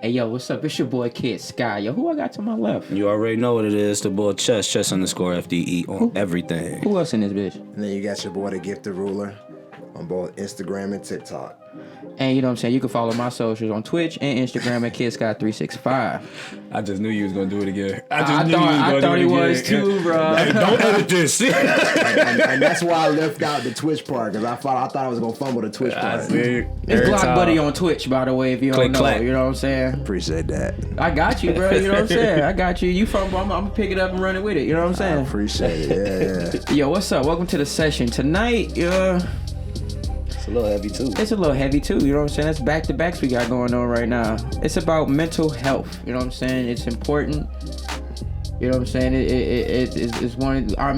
Hey, yo, what's up? It's your boy Kid Sky. Yo, who I got to my left? You already know what it is. The boy Chess _ FDE on everything. Who else in this bitch? And then you got your boy, the Gifted Ruler, on both Instagram and TikTok. And you know what I'm saying? You can follow my socials on Twitch and Instagram at KidSky365. I just knew you was gonna do it again. I thought he was too, bro. Hey, don't edit this. and that's why I left out the Twitch part, because I thought I was going to fumble the Twitch part. It's Block Buddy on Twitch, by the way, if you don't know. Clack. You know what I'm saying? Appreciate that. I got you, bro. You know what I'm saying? I got you. You fumble, I'm going to pick it up and run it with it. You know what I'm saying? I appreciate it. Yeah. Yo, what's up? Welcome to the session. Tonight, It's a little heavy too. it's a little heavy too, you know what I'm saying? That's back-to-backs we got going on right now. It's about mental health, you know what I'm saying? It's important. You know what I'm saying? It's one of our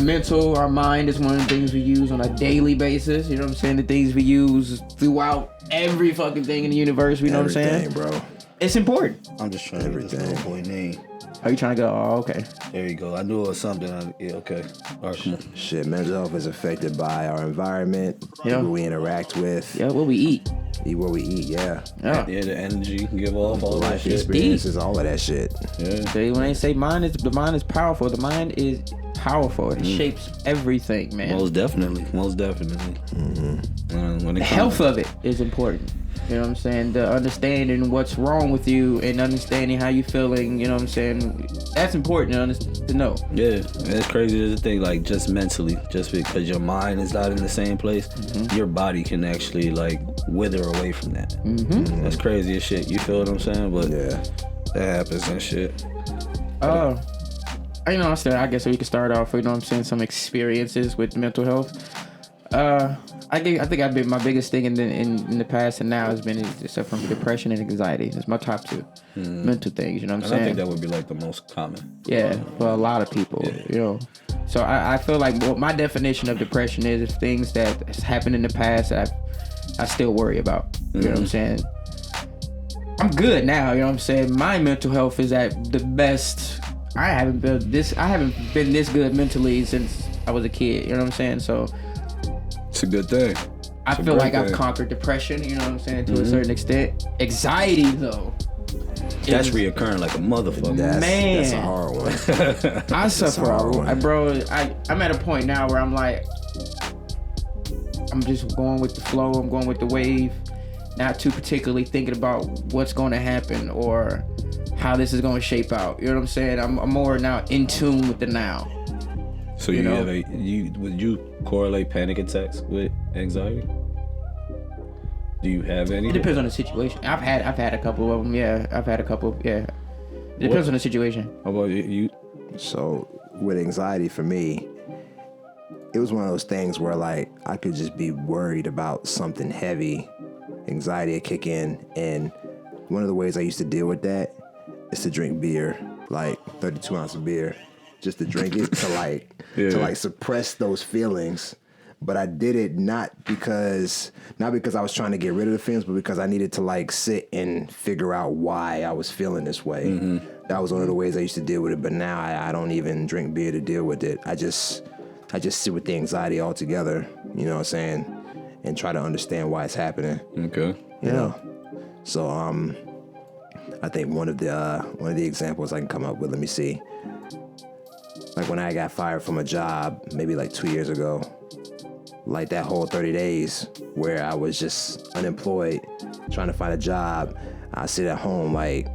mind is one of the things we use on a daily basis. You know what I'm saying? The things we use throughout every fucking thing in the universe. You know what I'm saying? Everything, bro. It's important. I'm just trying to get this little boy name. Are you trying to go? Oh, okay. There you go. I knew it was something. Yeah, okay. All right, come on. Shit, mental health is affected by our environment, Yeah. people we interact with, Yeah, what we eat. eat what we eat, yeah. Yeah. Yeah, the energy you can give off, all that Life shit. experiences, all of that shit. Yeah. See, when they say the mind is powerful, the mind is powerful. It shapes everything, man. Most definitely. When it The health of it is important. You know what I'm saying? The understanding what's wrong with you and understanding how you feeling, you know what I'm saying? That's important to know. Yeah, it's crazy to think, like, just mentally, just because your mind is not in the same place, your body can actually, like, wither away from that. That's crazy as shit. You feel what I'm saying? But Yeah. that happens and shit. You know, I guess we could start off, you know what I'm saying, some experiences with mental health. I think I've been my biggest thing in the past and now has been except from depression and anxiety. It's my top two mental things. You know what I'm And saying? I think that would be like the most common. Yeah, for a lot of people, you know. So I feel like what my definition of depression is things that has happened in the past that I still worry about. You know what I'm saying? I'm good now. You know what I'm saying? My mental health is at the best. I haven't been this good mentally since I was a kid. You know what I'm saying? So It's a good thing. I feel like I've conquered depression, you know what I'm saying, to a certain extent. Anxiety, though. That's reoccurring like a motherfucker. That's a hard one. I suffer, bro. I'm at a point now where I'm like, I'm just going with the flow. I'm going with the wave. Not too particularly thinking about what's going to happen or how this is going to shape out. You know what I'm saying? I'm more now in tune with the now. So you know? would you correlate panic attacks with anxiety? Do you have any? It depends on the situation. I've had a couple of them. Yeah, I've had a couple. Yeah, it depends on the situation. How about you? So with anxiety for me, it was one of those things where like I could just be worried about something heavy, anxiety would kick in, and one of the ways I used to deal with that is to drink beer, like 32 ounce of beer, just to drink it to suppress those feelings. But I did it not because I was trying to get rid of the feelings, but because I needed to like sit and figure out why I was feeling this way. That was one of the ways I used to deal with it. But now I don't even drink beer to deal with it. I just sit with the anxiety altogether, you know what I'm saying, and try to understand why it's happening. Okay. You know. So I think one of the examples I can come up with, let me see. Like when I got fired from a job maybe like 2 years ago, like that whole 30 days where I was just unemployed, trying to find a job, I sit at home, like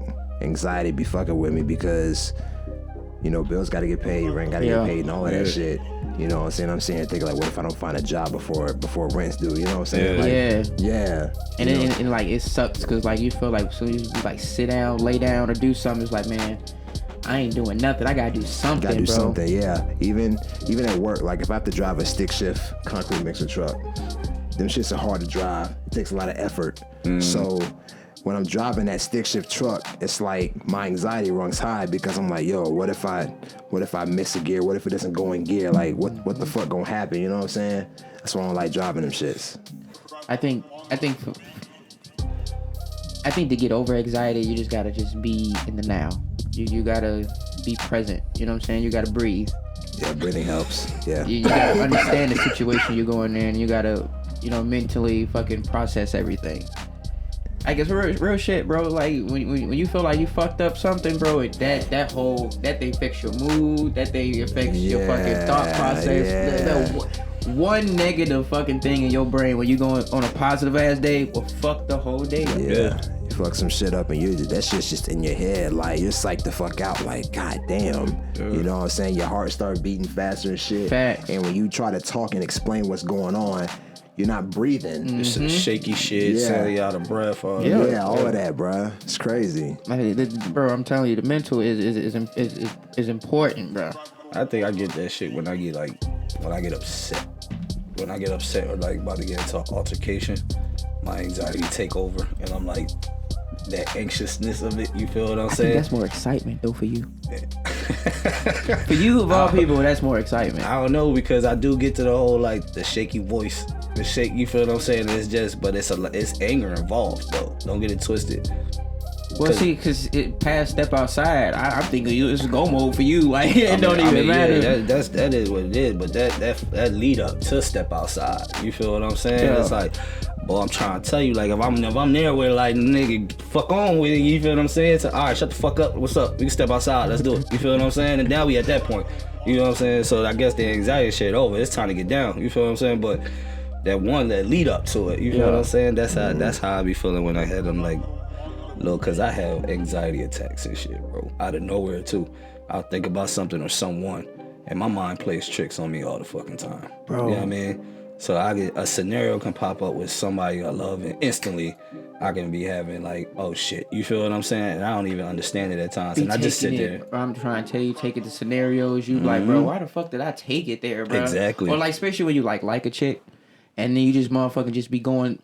anxiety be fucking with me because, you know, bills got to get paid, rent got to get paid and all of that shit. You know what I'm saying? I'm sitting here thinking like, what if I don't find a job before rent's due? You know what I'm saying? Yeah. And like it sucks because like you feel like as soon as you like sit down, lay down or do something, it's like, man, I ain't doing nothing. I gotta do something, Gotta do bro. something, yeah. Even at work, like if I have to drive a stick shift concrete mixer truck, them shits are hard to drive. It takes a lot of effort. So when I'm driving that stick shift truck, it's like my anxiety runs high because I'm like, yo, what if I miss a gear? What if it doesn't go in gear? Like what the fuck gonna happen? You know what I'm saying? That's why I don't like driving them shits. I think to get over anxiety, you just gotta just be in the now. You gotta be present. You know what I'm saying? You gotta breathe. Yeah, breathing helps. Yeah. You gotta understand the situation you're going in. You gotta, mentally fucking process everything. I guess real shit, bro. Like when you feel like you fucked up something, bro, that they affects your mood, that they affects your fucking thought process. The one negative fucking thing in your brain when you going on a positive ass day will fuck the whole day up. Yeah. You fuck some shit up and that shit's just in your head. Like, you're psyched the fuck out. Like, god damn. You know what I'm saying? Your heart start beating faster and shit. Fact. And when you try to talk and explain what's going on, you're not breathing. It's some shaky shit, sounding out of breath. All of that, bro. It's crazy. Bro, I'm telling you, the mental is important, bro. I think I get that shit when I get upset. When I get upset or like about to get into an altercation, my anxiety take over, and I'm like, that anxiousness of it. You feel what I'm saying? That's more excitement though for you. For you of all people, that's more excitement. I don't know, because I do get to the whole like the shaky voice, the shake. You feel what I'm saying? It's just, but it's anger involved though. Don't get it twisted. Well, see, because it past step outside, I'm thinking it's go mode for you. Like, it don't even matter. Yeah, that is what it is. But that lead up to step outside. You feel what I'm saying? Yeah. It's like, boy, I'm trying to tell you, like, if I'm there with like, nigga, fuck on with it. You feel what I'm saying? So, all right, shut the fuck up. What's up? We can step outside. Let's do it. You feel what I'm saying? And now we at that point. You know what I'm saying? So I guess the anxiety shit over. It's time to get down. You feel what I'm saying? But that lead up to it. You feel what I'm saying? That's how I be feeling when I had them like. Look, cause I have anxiety attacks and shit, bro. Out of nowhere too. I'll think about something or someone, and my mind plays tricks on me all the fucking time. Bro. You know what I mean? So I get a scenario can pop up with somebody I love, and instantly I can be having like, oh shit. You feel what I'm saying? And I don't even understand it at times. And I just sit there. I'm trying to tell you, take it to scenarios. You like, bro, why the fuck did I take it there, bro? Exactly. Or like, especially when you like a chick, and then you just motherfucking just be going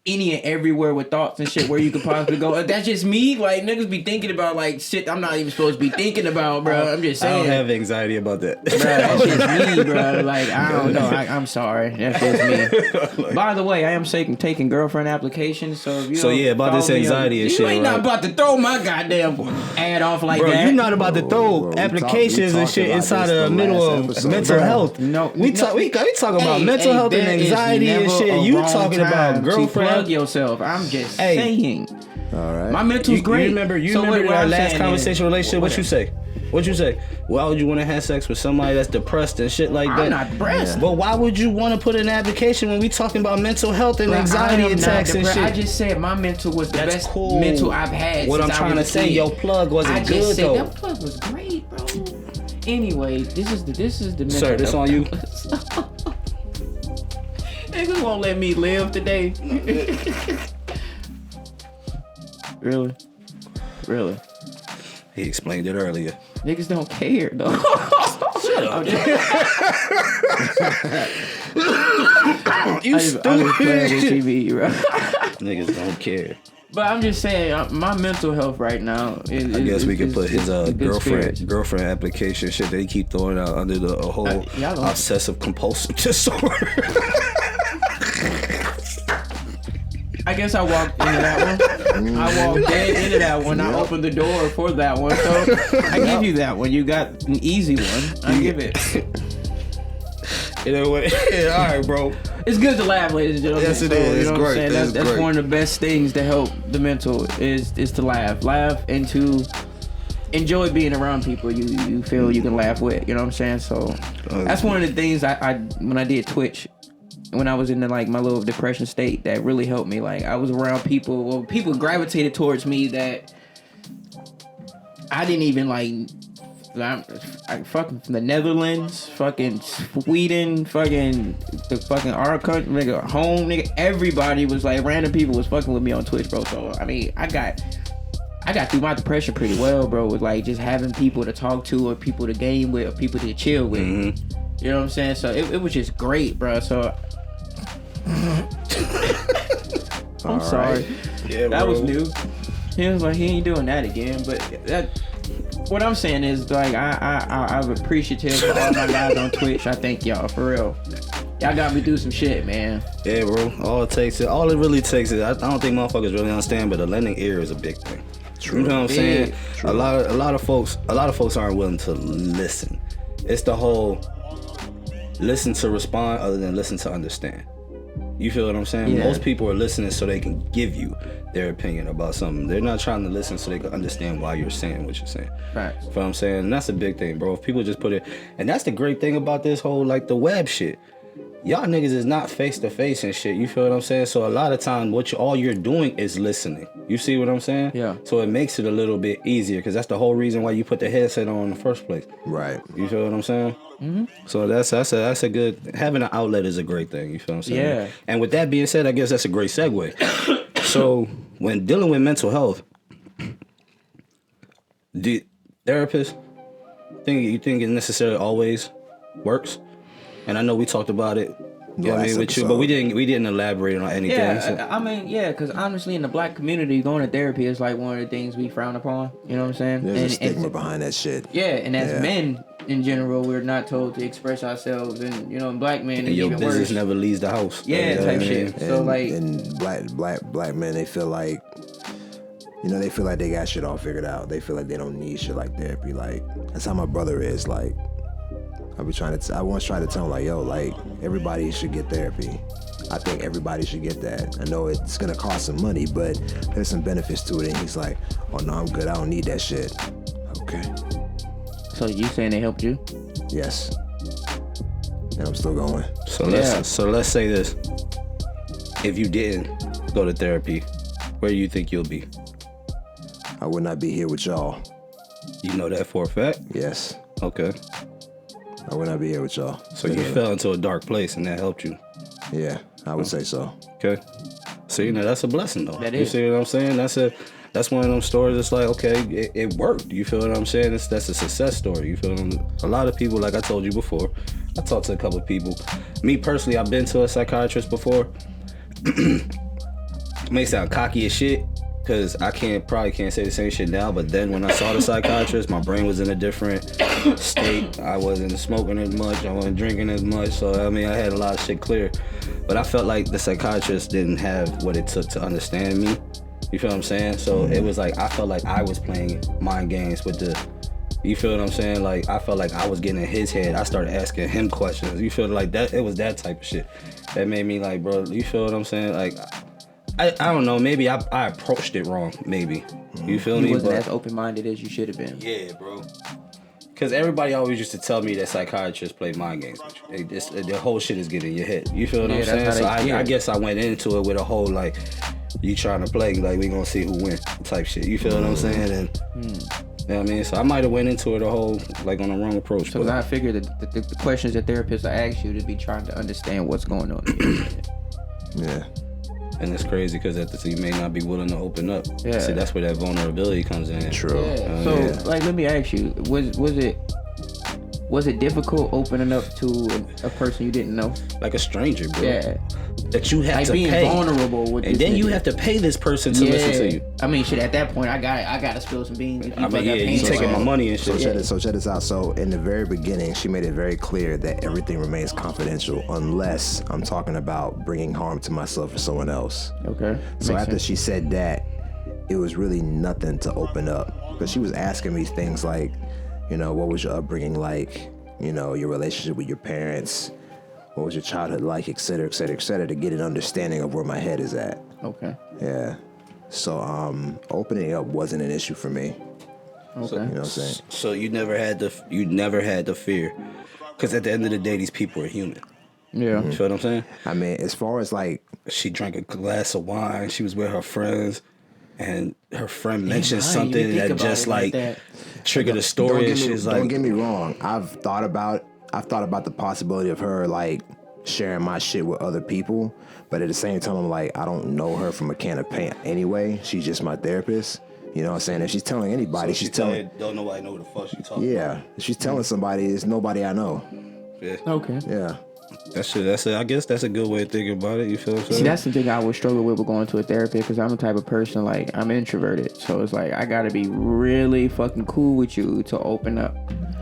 any and everywhere with thoughts and shit where you could possibly go. That's just me. Like, niggas be thinking about like shit I'm not even supposed to be thinking about, bro. I'm just saying. I don't have anxiety about that. Bro, that's just me, bro. Like, I don't know. I'm sorry. That's just me. Like, by the way, I am taking girlfriend applications, so if you about this anxiety and shit. You ain't not about to throw my goddamn ad off like bro, that. You're not about to throw applications and shit inside of the middle of mental health. No, we talking about mental health and anxiety and shit. You talking about girlfriend. Yourself. I'm just saying. All right. My mental's great. You remember our last conversation relationship? What you say? What'd you say? Why would you want to have sex with somebody that's depressed and shit like that? I'm not depressed. But why would you want to put in an application when we talking about mental health and anxiety attacks and shit? I just said my mental was the best mental I've had. What I'm trying to say, your plug wasn't good though. That plug was great, bro. Anyway, this is the mental. Sir, this on you. Niggas won't let me live today. Really? He explained it earlier. Niggas don't care, though. Shut up. You stupid. I was playing with TV, bro. Niggas don't care. But I'm just saying, my mental health right now is. I guess we could put his girlfriend application shit that he keep throwing out under the whole obsessive compulsive disorder. I guess I walked into that one. I walked dead into that one. I opened the door for that one. So I give you that one. You got an easy one. I give it. You know what? All right, bro. It's good to laugh, ladies and gentlemen. Yes, it is. It's great. That's one of the best things to help the mental is to laugh and to enjoy being around people you feel you can laugh with. You know what I'm saying? So that's one of the things I when I did Twitch. When I was in my little depression state, that really helped me. Like, I was around people. Well, people gravitated towards me that I didn't even like. I fucking from the Netherlands, fucking Sweden, fucking the fucking our country, nigga, home, nigga. Everybody was like, random people was fucking with me on Twitch, bro. So I mean, I got through my depression pretty well, bro. With like just having people to talk to, or people to game with, or people to chill with. Mm-hmm. You know what I'm saying? So it was just great, bro. So. I'm sorry. Yeah, that was new. He was like, he ain't doing that again. But what I'm saying is, like, I'm appreciative for all my guys on Twitch. I thank y'all for real. Y'all got me do some shit, man. Yeah, bro. All it really takes is I don't think motherfuckers really understand, but a lending ear is a big thing. True. You know what I'm saying? True. A lot of folks aren't willing to listen. It's the whole listen to respond other than listen to understand. You feel what I'm saying? Yeah. Most people are listening so they can give you. their opinion about something. They're not trying to listen so they can understand why you're saying what you're saying. Right. You know what I'm saying? And that's a big thing, bro. If people just put it, and that's the great thing about this whole like the web shit. Y'all niggas is not face to face and shit. You feel what I'm saying? So a lot of time, all you're doing is listening. You see what I'm saying? Yeah. So it makes it a little bit easier because that's the whole reason why you put the headset on in the first place. Right. You feel what I'm saying? Mm-hmm. So that's a good, having an outlet is a great thing. You feel what I'm saying? Yeah. And with that being said, I guess that's a great segue. So when dealing with mental health, do therapists you think it necessarily always works? And I know we talked about it, you know what I mean, with you, but we didn't elaborate on anything. Yeah, so. I mean, yeah, because honestly, in the black community, going to therapy is like one of the things we frown upon. You know what I'm saying? There's a stigma behind that shit. Yeah, and as men in general, we're not told to express ourselves, and in black men, it's your even business worse. never leaves the house. Yeah, type shit. So like, and black men, they feel like, they feel like they got shit all figured out. They feel like they don't need shit like therapy. Like that's how my brother is. Like I once tried to tell him like, yo, like everybody should get therapy. I think everybody should get that. I know it's gonna cost some money, but there's some benefits to it. And he's like, oh no, I'm good. I don't need that shit. Okay. so you saying they helped you? Yes. And I'm still going. So let's say this: if you didn't go to therapy, where do you think you'll be? I would not be here with y'all. You know that for a fact? Yes. Okay. I would not be here with y'all. So you fell into a dark place and that helped you. Yeah, I would say so. Okay. See, now that's a blessing though. That you is. see what I'm saying? That's one of them stories. It's like, okay, it worked. You feel what I'm saying? That's a success story. You feel what a lot of people, like I told you before, I talked to a couple of people. Me personally, I've been to a psychiatrist before. May sound cocky as shit, because I probably can't say the same shit now, but then when I saw the psychiatrist, my brain was in a different state. I wasn't smoking as much, I wasn't drinking as much, so I mean, I had a lot of shit clear. But I felt like the psychiatrist didn't have what it took to understand me. You feel what I'm saying? So it was like, I felt like I was playing mind games with you feel what I'm saying? Like, I felt like I was getting in his head. I started asking him questions. You feel like that? It was that type of shit that made me like, bro, you feel what I'm saying? Like, I don't know, maybe I approached it wrong, maybe. You feel me? You wasn't as open-minded as you should have been. Yeah, bro. Because everybody always used to tell me that psychiatrists play mind games with you. The whole shit is getting in your head. You feel what I'm saying? So I guess I went into it with a whole, like, you trying to play, like, we gonna see who win type shit. You feel what I'm saying? And, you know what I mean? So I might have went into it a whole, like, on the wrong approach. So I figured that the questions that therapists will ask you to be trying to understand what's going on in your head. Yeah. And it's crazy because you may not be willing to open up. Yeah. See, that's where that vulnerability comes in. True. Yeah. So, like, let me ask you, was it difficult opening up to a person you didn't know? Like a stranger, bro. Yeah. That you have Like to being pay. vulnerable with and this then you nigga. have to pay this person to listen to you. I mean, shit, at that point, I gotta spill some beans. If I mean, yeah, you taking my money and shit. So check this out. So in the very beginning, she made it very clear that everything remains confidential unless I'm talking about bringing harm to myself or someone else. Okay. So Makes after sense. she said that, it was really nothing to open up, because she was asking me things like, what was your upbringing like? Your relationship with your parents. What was your childhood like, et cetera, et cetera, et cetera, to get an understanding of where my head is at. Okay. Yeah. So opening up wasn't an issue for me. Okay. You know what I'm saying? So you never had the fear, because at the end of the day, these people are human. Yeah. You feel what I'm saying? I mean, as far as like, She drank a glass of wine. She was with her friends, and her friend mentioned I didn't something even think that about just it like like that. triggered a story. And she's don't like, get me wrong. I've thought about the possibility of her like sharing my shit with other people, but at the same time, I'm like, I don't know her from a can of paint anyway. She's just my therapist. You know what I'm saying? If she's telling anybody, so she's telling. don't nobody know what the fuck she talking Yeah, if she's telling somebody, it's nobody I know. about. Yeah. Okay. Yeah. I guess that's a good way of thinking about it. You feel what I'm saying? See, that's the thing I would struggle with going to a therapist, because I'm the type of person, like, I'm introverted. So it's like, I gotta be really fucking cool with you to open up.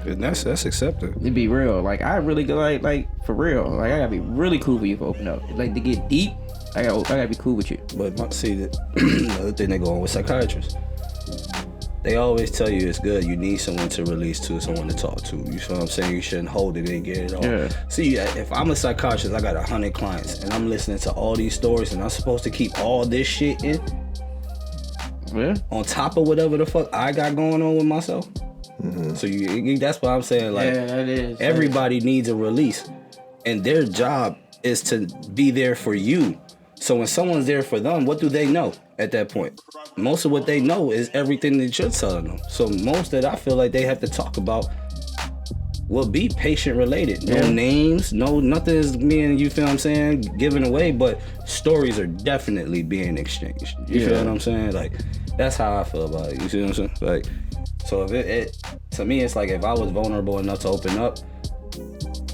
And that's accepted. To be real. Like, I really like for real. Like, I gotta be really cool with you to open up. Like, to get deep, I gotta be cool with you. But see, the other thing they go on with psychiatrists, they always tell you it's good. You need someone to release to, someone to talk to. You feel what I'm saying? You shouldn't hold it and get it all. Yeah. See, if I'm a psychiatrist, I got 100 clients, and I'm listening to all these stories, and I'm supposed to keep all this shit in. Yeah. On top of whatever the fuck I got going on with myself. So that's what I'm saying. Like, yeah, that is. everybody needs a release, and their job is to be there for you. So when someone's there for them, what do they know at that point? Most of what they know is everything that you're telling them. So most that I feel like they have to talk about will be patient related. No names, no nothing is being, you feel what I'm saying, given away, but stories are definitely being exchanged. You feel what I'm saying? Like, that's how I feel about it. You see what I'm saying? Like, so if it to me, it's like if I was vulnerable enough to open up,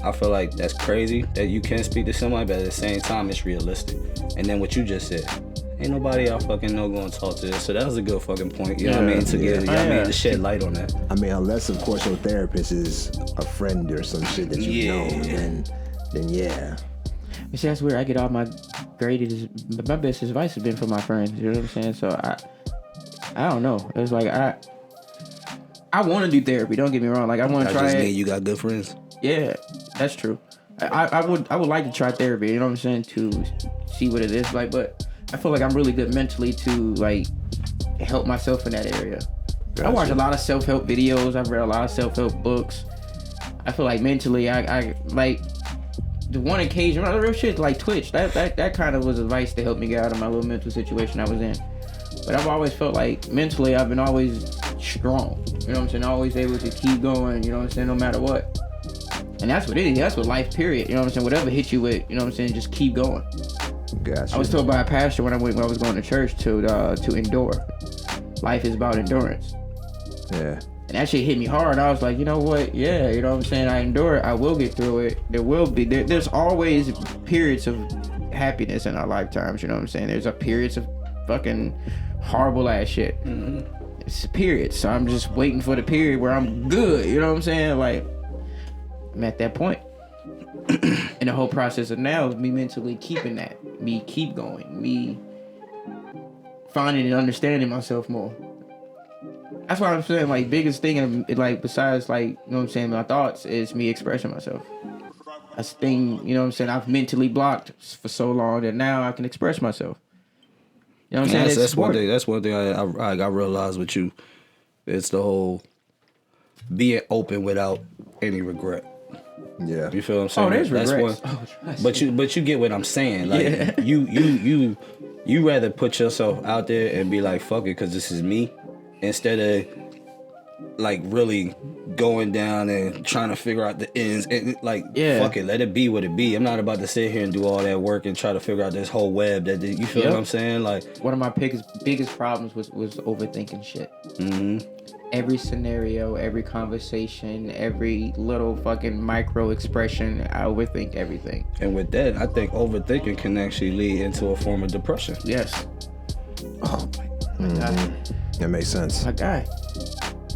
I feel like that's crazy that you can speak to somebody, but at the same time, it's realistic. And then what you just said, ain't nobody I fucking know gonna talk to this. So that was a good fucking point. You know what I mean? To get, you know what I mean, to shed light on that. I mean, unless of course your therapist is a friend or some shit that you know, then yeah. You see, that's weird. I get all my best advice has been from my friends. You know what I'm saying? So I don't know. It's like I want to do therapy. Don't get me wrong. Like I want to try. Just it. mean you got good friends. Yeah, that's true. I would like to try therapy. You know what I'm saying, to see what it is like. But I feel like I'm really good mentally to like help myself in that area. Gotcha. I watch a lot of self-help videos. I've read a lot of self-help books. I feel like mentally, I like the one occasion, real shit like Twitch. That kind of was advice to help me get out of my little mental situation I was in. But I've always felt like mentally, I've been always strong. You know what I'm saying? Always able to keep going. You know what I'm saying? No matter what. And that's what it is. That's what life, period. You know what I'm saying? Whatever hits you with, you know what I'm saying? Just keep going. Gotcha. I was told by a pastor when I was going to church to endure. Life is about endurance. Yeah. And that shit hit me hard. I was like, you know what? Yeah, you know what I'm saying? I endure it. I will get through it. There's always periods of happiness in our lifetimes. You know what I'm saying? There's a periods of fucking horrible ass shit. It's periods. So I'm just waiting for the period where I'm good. You know what I'm saying? Like, I'm at that point. And the whole process of now is me mentally keeping that. Me keep going. Me finding and understanding myself more. That's why I'm saying, like, biggest thing, like, besides, like, you know what I'm saying, my thoughts, is me expressing myself. That's the thing, you know what I'm saying, I've mentally blocked for so long that now I can express myself. You know what I'm saying? That's one thing I realized with you. It's the whole being open without any regret. Yeah. You feel what I'm saying? Oh, there's regrets. But you get what I'm saying. Like, you rather put yourself out there and be like, fuck it, because this is me, instead of like really going down and trying to figure out the ends and like, fuck it, let it be what it be. I'm not about to sit here and do all that work and try to figure out this whole web that you feel what I'm saying? Like, one of my biggest problems was overthinking shit. Every scenario, every conversation, every little fucking micro expression, I overthink everything. And with that, I think overthinking can actually lead into a form of depression. Yes. Oh my God. That makes sense. My guy.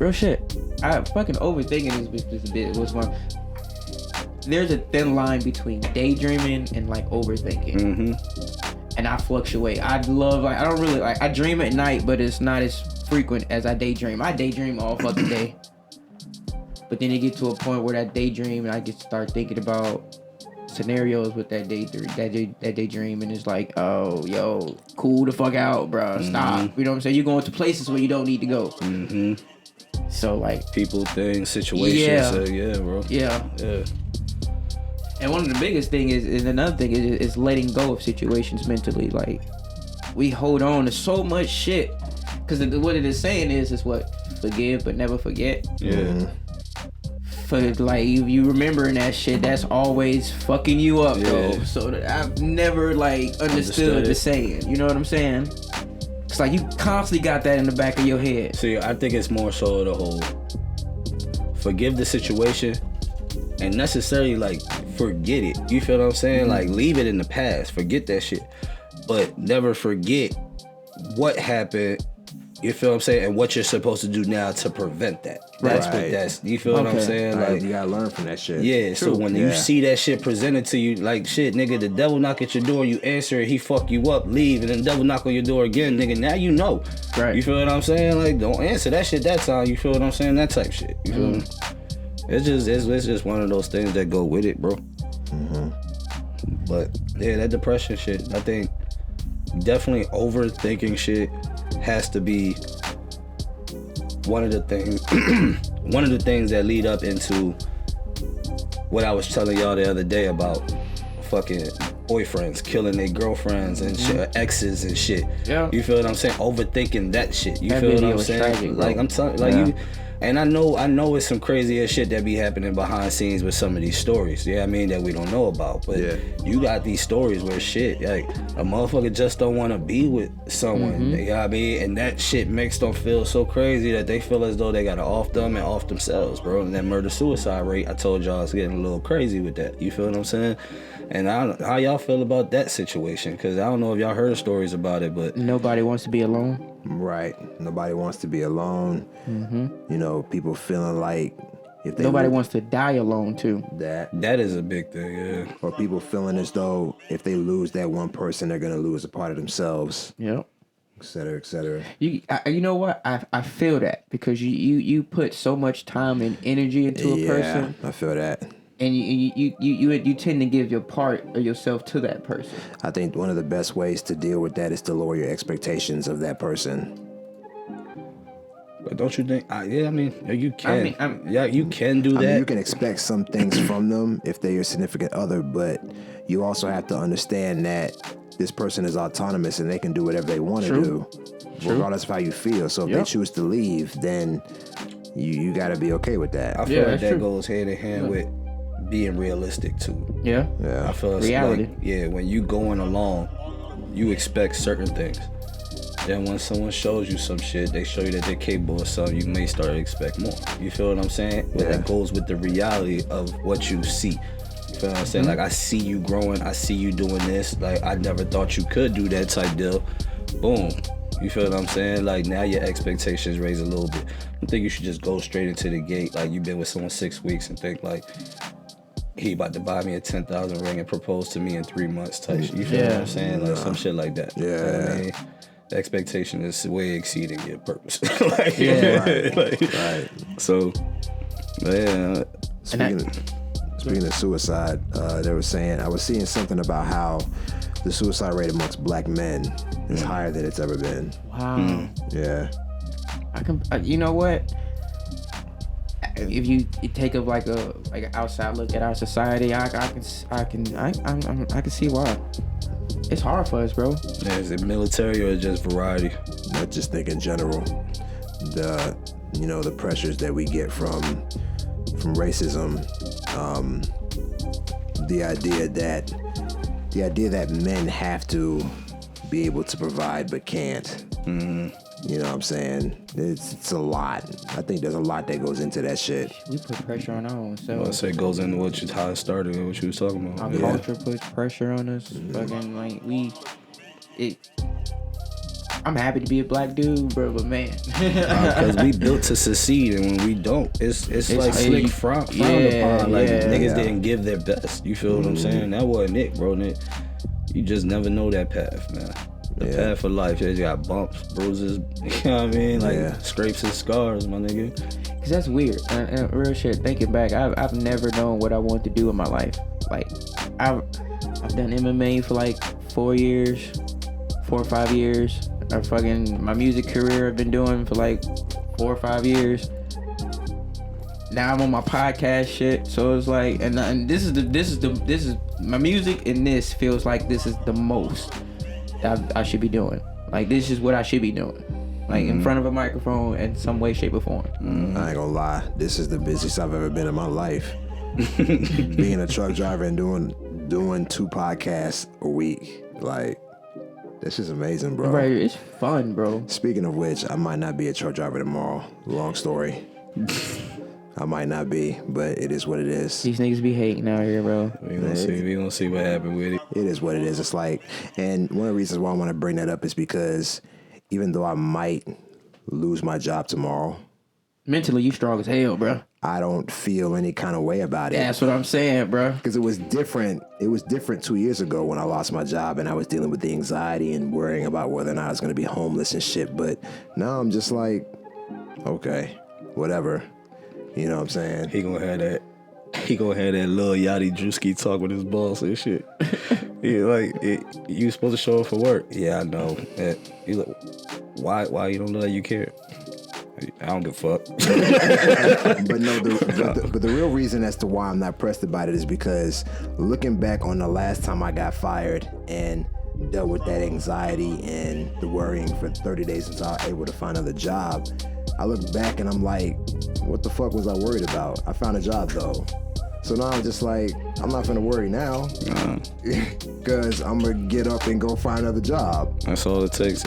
Real shit. I fucking overthinking was one. There's a thin line between daydreaming and like overthinking. And I fluctuate. I don't really like, I dream at night, but it's not as frequent as I daydream. I daydream all fucking day. But then it get to a point where that daydream, and I get to start thinking about scenarios with that daydream, and it's like, oh, yo, cool the fuck out, bro. Stop. You know what I'm saying? You're going to places where you don't need to go. So like, people, things, situations. Yeah, bro. Yeah. And one of the biggest thing is another thing is letting go of situations mentally. Like, we hold on to so much shit. Because what it is saying is what? Forgive but never forget. Yeah. For like, you remembering that shit, that's always fucking you up, though. So that I've never like understood the saying. You know what I'm saying? It's like you constantly got that in the back of your head. See, I think it's more so the whole forgive the situation and necessarily like forget it. You feel what I'm saying? Like, leave it in the past. Forget that shit. But never forget what happened. You feel what I'm saying? And what you're supposed to do now to prevent that. That's you feel what I'm saying? Like, Like, you gotta learn from that shit. yeah, so when you see that shit presented to you, like, shit, nigga, the devil knock at your door, you answer it, he fuck you up, leave, and then the devil knock on your door again, nigga, now you know. Right. You feel what I'm saying? Like, don't answer that shit that time, you feel what I'm saying? That type shit. You feel me? It's just one of those things that go with it, bro. But yeah, that depression shit, I think definitely overthinking shit has to be one of the things that lead up into what I was telling y'all the other day about fucking boyfriends killing their girlfriends and shit, exes and shit. Yeah. You feel what I'm saying? Overthinking that shit. You That feel what video I'm was saying? tragic, bro. Like I'm telling, like Yeah. you. And I know it's some crazy ass shit that be happening behind scenes with some of these stories. Yeah, I mean that we don't know about. But Yeah. you got these stories where shit, like a motherfucker just don't want to be with someone. You know what I mean? And that shit makes them feel so crazy that they feel as though they gotta off them and off themselves, bro. And that murder-suicide rate, I told y'all, is getting a little crazy with that. You feel what I'm saying? And I don't, how y'all feel about that situation? Because I don't know if y'all heard stories about it, but Nobody wants to be alone. Right. Nobody wants to be alone. You know, people feeling like if they Nobody lose wants to die alone too. that, is a big thing, yeah. or people feeling as though if they lose that one person, they're gonna lose a part of themselves, Yep. et cetera, et cetera. You know what? I feel that because you put so much time and energy into a person, I feel that. and you tend to give your part of yourself to that person. I think one of the best ways to deal with that is to lower your expectations of that person. But don't you think? Yeah, I mean, you can. I'm- yeah, you can do that. I mean, you can expect some things from them if they're your significant other, but you also have to understand that this person is autonomous and they can do whatever they want to True. do, regardless of how you feel. So if they Yep. choose to leave, then you got to be okay with that. I feel Yeah, like that's that true. goes hand in hand with being realistic too. Yeah. Yeah. I feel it's Reality. like, yeah, when you going along, you expect certain things. Then when someone shows you some shit, they show you that they're capable of something, you may start to expect more. You feel what I'm saying? But Yeah. that goes with the reality of what you see. You feel what I'm saying? Like, I see you growing, I see you doing this. Like, I never thought you could do that type deal. Boom. You feel what I'm saying? Like, now your expectations raise a little bit. I think you should just go straight into the gate. Like, you've been with someone 6 weeks and think, like, he about to buy me a 10,000 ring and propose to me in 3 months type shit. You feel what Yeah. I'm saying? Like, some shit like that. You know what I Yeah. mean? The expectation is way exceeding your purpose. Like, Yeah. like, Right. So, yeah. Speaking of suicide, they were saying, I was seeing something about how the suicide rate amongst black men is higher than it's ever been. Wow. Yeah. I can. You know what? If you take like an outside look at our society, I can see why. It's hard for us, bro. Yeah, is it military or just variety? I just think in general, the pressures that we get from racism, the idea that men have to be able to provide but can't. You know what I'm saying? It's a lot. I think there's a lot that goes into that shit. We put pressure on our own Well, I selves. say it goes into how it started and what you was talking about. Our Yeah. culture puts pressure on us. Fucking like I'm happy to be a black dude, bro, but man. Because we built to succeed, and when we don't, it's like slick frowned upon. Like niggas didn't give their best. You feel what I'm saying? That wasn't it, bro. You just never know that path, man. The path of life, you got bumps, bruises. You know what I mean? Like scrapes and scars, my nigga. Cause that's weird. And real shit. Thinking back, I've never known what I wanted to do in my life. Like I've done MMA for like 4 or 5 years. My music career I've been doing for like 4 or 5 years. Now I'm on my podcast shit, so it's like, and this is my music, and this feels like this is the most that I should be doing. Like this is what I should be doing, like in front of a microphone in some way, shape, or form. I ain't gonna lie, this is the busiest I've ever been in my life. Being a truck driver and doing 2 podcasts a week, like this is amazing, bro. Right, it's fun, bro. Speaking of which, I might not be a truck driver tomorrow. Long story. I might not be, but it is what it is. These niggas be hating out here, bro. We gonna see what happened with it. It is what it is. It's like, and one of the reasons why I want to bring that up is because even though I might lose my job tomorrow, Mentally, you strong as hell, bro. I don't feel any kind of way about it. That's what I'm saying, bro. Because it was different. It was different 2 years ago when I lost my job and I was dealing with the anxiety and worrying about whether or not I was going to be homeless and shit. But now I'm just like, okay, whatever. You know what I'm saying? He gonna have that Lil Yachty Drewski talk with his boss and shit. You supposed to show up for work. Yeah, I know. You look, Why you don't look like you care? I don't give a fuck. But no, but the real reason as to why I'm not pressed about it is because looking back on the last time I got fired and dealt with that anxiety and the worrying for 30 days until I was able to find another job, I look back and I'm like, what the fuck was I worried about? I found a job though. So now I'm just like, I'm not gonna worry now, because I'm gonna get up and go find another job. That's all it takes.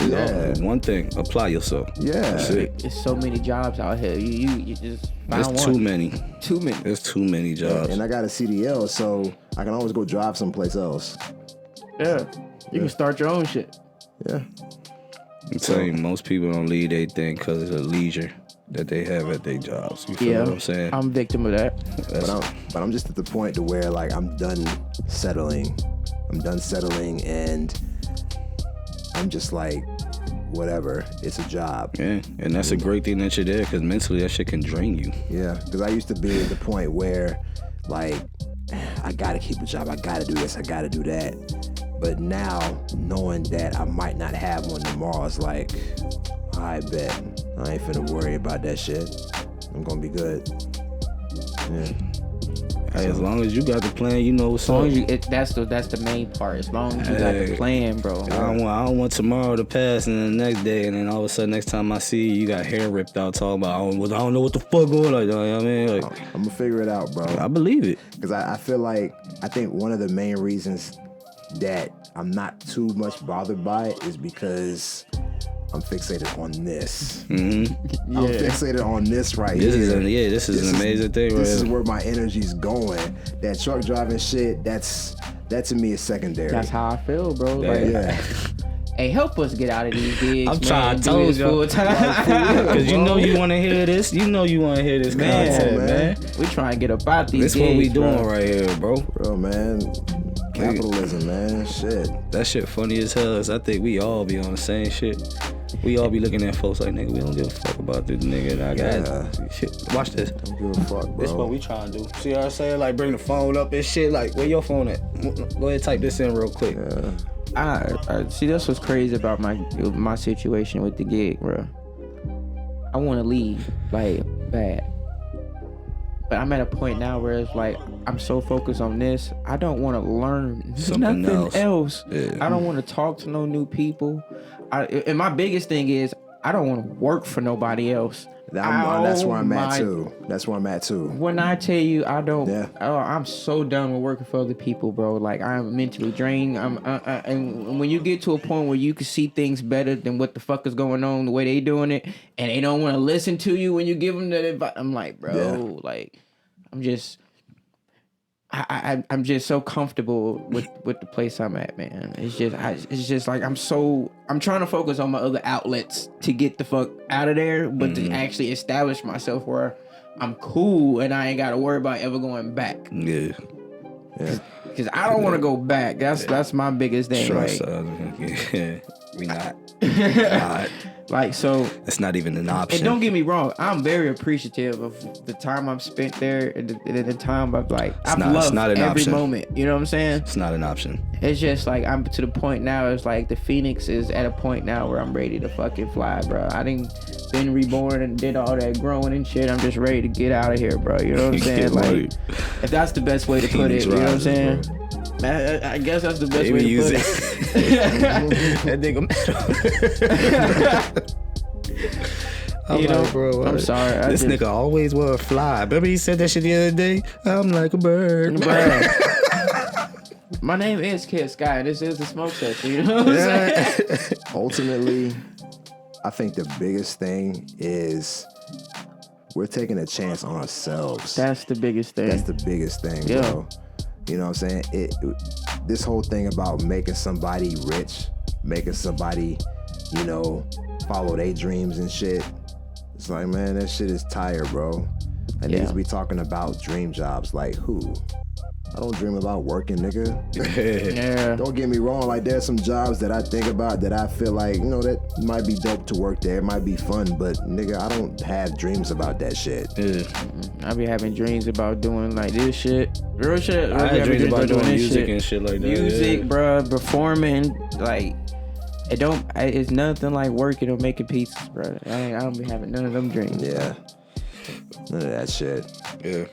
One thing, apply yourself. Yeah. That's it. There's so many jobs out here. You just There's find too one. many. Too many. There's too many jobs. And I got a CDL, so I can always go drive someplace else. Yeah. You can start your own shit. Yeah. I'm telling you, most people don't leave their thing because it's a leisure that they have at their jobs. You feel what I'm saying? I'm a victim of that. But I'm just at the point to where like I'm done settling. And I'm just like, whatever. It's a job. Yeah, and that's a great thing that you're there because mentally that shit can drain you. Yeah, because I used to be at the point where like I gotta keep a job. I gotta do this. I gotta do that. But now knowing that I might not have one tomorrow, it's like, I bet I ain't finna worry about that shit. I'm gonna be good. Yeah. Hey, as long as you got the plan, you know what's As long up. as that's the main part. As long as you got the plan, bro. I don't want tomorrow to pass and the next day, and then all of a sudden next time I see you got hair ripped out talking about I don't know what the fuck going on. You know what I mean? Like, I'm gonna figure it out, bro. I believe it. Because I feel like, I think one of the main reasons that I'm not too much bothered by it is because I'm fixated on this. Mm-hmm. I'm fixated on this right This here. is an amazing thing. This is right? where my energy's going. That truck driving shit, that to me is secondary. That's how I feel, bro. Yeah. Like, Yeah. hey, help us get out of these gigs. I'm trying to tell this you, full time. because you know you want to hear this. You know you want to hear this content, man. We trying to get up out these This gigs, what we doing bro. right here, bro. Bro, man. Capitalism, man. Shit. That shit funny as hell. I think we all be on the same shit. We all be looking at folks like, nigga, we don't give a fuck about this nigga. I got shit. Watch this. Don't give a fuck, bro. This what we trying to do. See what I'm saying? Like, bring the phone up and shit. Like, where your phone at? Go ahead, type this in real quick. I see. That's what's crazy about my situation with the gig, bro. I want to leave, like, bad. But I'm at a point now where it's like I'm so focused on this, I don't want to learn Something nothing else. Yeah. I don't want to talk to no new people. And my biggest thing is I don't want to work for nobody else. That's where I'm at too. That's where I'm at too. When I tell you I don't, Yeah. I'm so done with working for other people, bro. Like I'm mentally drained. And when you get to a point where you can see things better than what the fuck is going on, the way they doing it, and they don't want to listen to you when you give them that advice, I'm like, bro, like I'm just. I'm just so comfortable with the place I'm at, man. It's just like I'm trying to focus on my other outlets to get the fuck out of there, but to actually establish myself where I'm cool and I ain't got to worry about ever going back. Yeah. Because I don't want to go back. That's my biggest thing. Trust Like, us. Yeah. We not. like so. That's not even an option. And don't get me wrong, I'm very appreciative of the time I've spent there and the time I've loved every option. moment. You know what I'm saying? It's not an option. It's just like I'm to the point now. It's like the Phoenix is at a point now where I'm ready to fucking fly, bro. I didn't been reborn and did all that growing and shit. I'm just ready to get out of here, bro. You know what I'm saying? Like, if that's the best way to put it, you know what I'm saying? I guess that's the best way to put it. That nigga I'm You know, like, bro, I'm sorry. This nigga always want to fly. Remember he said that shit the other day? I'm like a bird. My name is Kid Sky. This is the smoke section. You know what I'm saying? Ultimately, I think the biggest thing is we're taking a chance on ourselves. That's the biggest thing. That's the biggest thing, Yeah. bro. You know what I'm saying? This whole thing about making somebody rich, making somebody, follow their dreams and shit. It's like, man, that shit is tired, bro. And niggas be talking about dream jobs. Like, who? I don't dream about working, nigga. Yeah. Don't get me wrong. Like, there's some jobs that I think about that I feel like, that might be dope to work there. It might be fun, but nigga, I don't have dreams about that shit. Yeah. I be having dreams about doing like this shit. Real shit. I had dreams about doing this music and shit like that. Music, yeah. bro. Performing. Like, It's nothing like working or making pizzas, bro. I don't be having none of them dreams. Yeah. None of that shit. Yeah.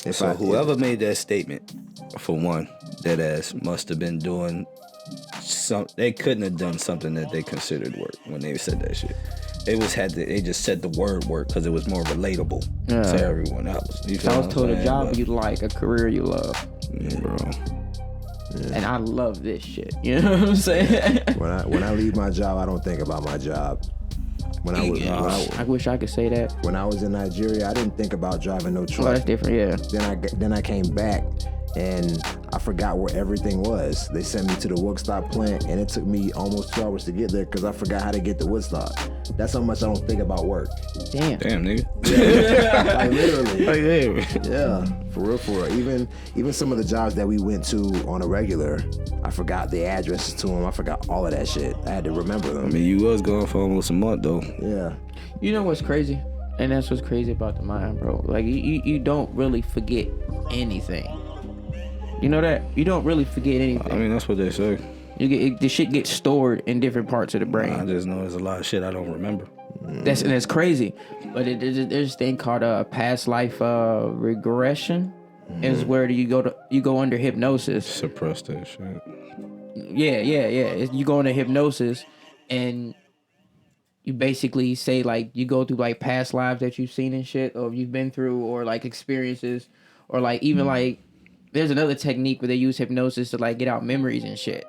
If So I- whoever made that statement, for one, that ass must have been doing they couldn't have done something that they considered work when they said that shit. They just said the word work because it was more relatable to everyone else. You So I was told a job but, you like, a career you love. bro. And I love this shit. You know what I'm saying? When I leave my job, I don't think about my job. I wish I could say that. When I was in Nigeria, I didn't think about driving no Oh, truck. that's different, yeah. Then I came back and I forgot where everything was. They sent me to the Woodstock plant and it took me almost 2 hours to get there because I forgot how to get to Woodstock. That's how much I don't think about work. Damn. Damn, nigga. Like literally. Like, Yeah, for real. Even some of the jobs that we went to on a regular, I forgot the addresses to them. I forgot all of that shit. I had to remember I them. mean, you was gone for almost a month though. Yeah. You know what's crazy? And that's what's crazy about the mind, bro. Like, you don't really forget anything. You know that? You don't really forget anything. I mean, that's what they say. The shit gets stored in different parts of the brain. I just know there's a lot of shit I don't remember. That's crazy. But there's this thing called past life regression. Is where you go under hypnosis. Suppress that shit. Yeah. You go into hypnosis, and you basically say like you go through like past lives that you've seen and shit, or you've been through, or like experiences, or like even like there's another technique where they use hypnosis to like get out memories and shit.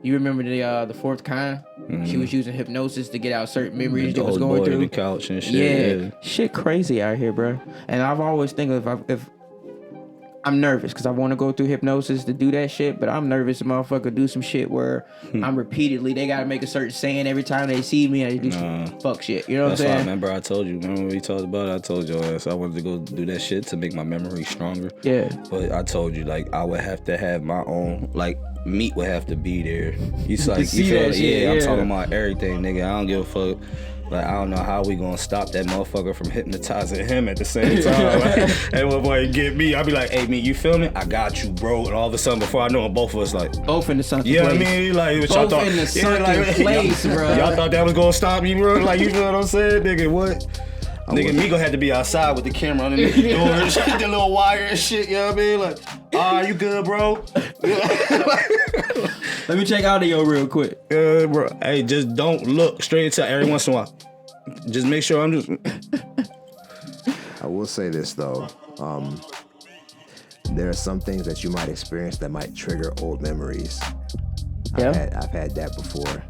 You remember the fourth kind? She was using hypnosis to get out certain memories that was going through the couch and shit. Yeah, shit crazy out here, bro. And I've always think if I'm nervous because I want to go through hypnosis to do that shit, but I'm nervous a motherfucker do some shit where I'm repeatedly, they gotta make a certain saying every time they see me and they do some fuck shit. You know what I'm That's why I saying? remember I told you. Remember when we talked about it? I told your ass I wanted to go do that shit to make my memory stronger. Yeah. But I told you like I would have to have my own like meat would have to be there. He's like, see you feel that shit, I'm yeah. talking about everything, nigga. I don't give a fuck. Like, I don't know how we gonna stop that motherfucker from hypnotizing him at the same time. Like, and one boy get me, I'll be like, hey, me, you feel me? I got you, bro. And all of a sudden, before I know it, both of us like, Both in the sunken you know place. what I mean? Like, what Both y'all thought, in the sunken place, bro. Y'all thought that was gonna stop me, bro? Like, you feel what I'm saying? Nigga, what? Nigga, Migo had to be outside with the camera underneath the door and shit, the little wire and shit, you know what I mean? Like, you good, bro? Let me check audio real quick. Bro. Hey, just don't look straight into every once in a while. Just make sure I'm just. I will say this though. There are some things that you might experience that might trigger old memories. Yeah. I've had that before.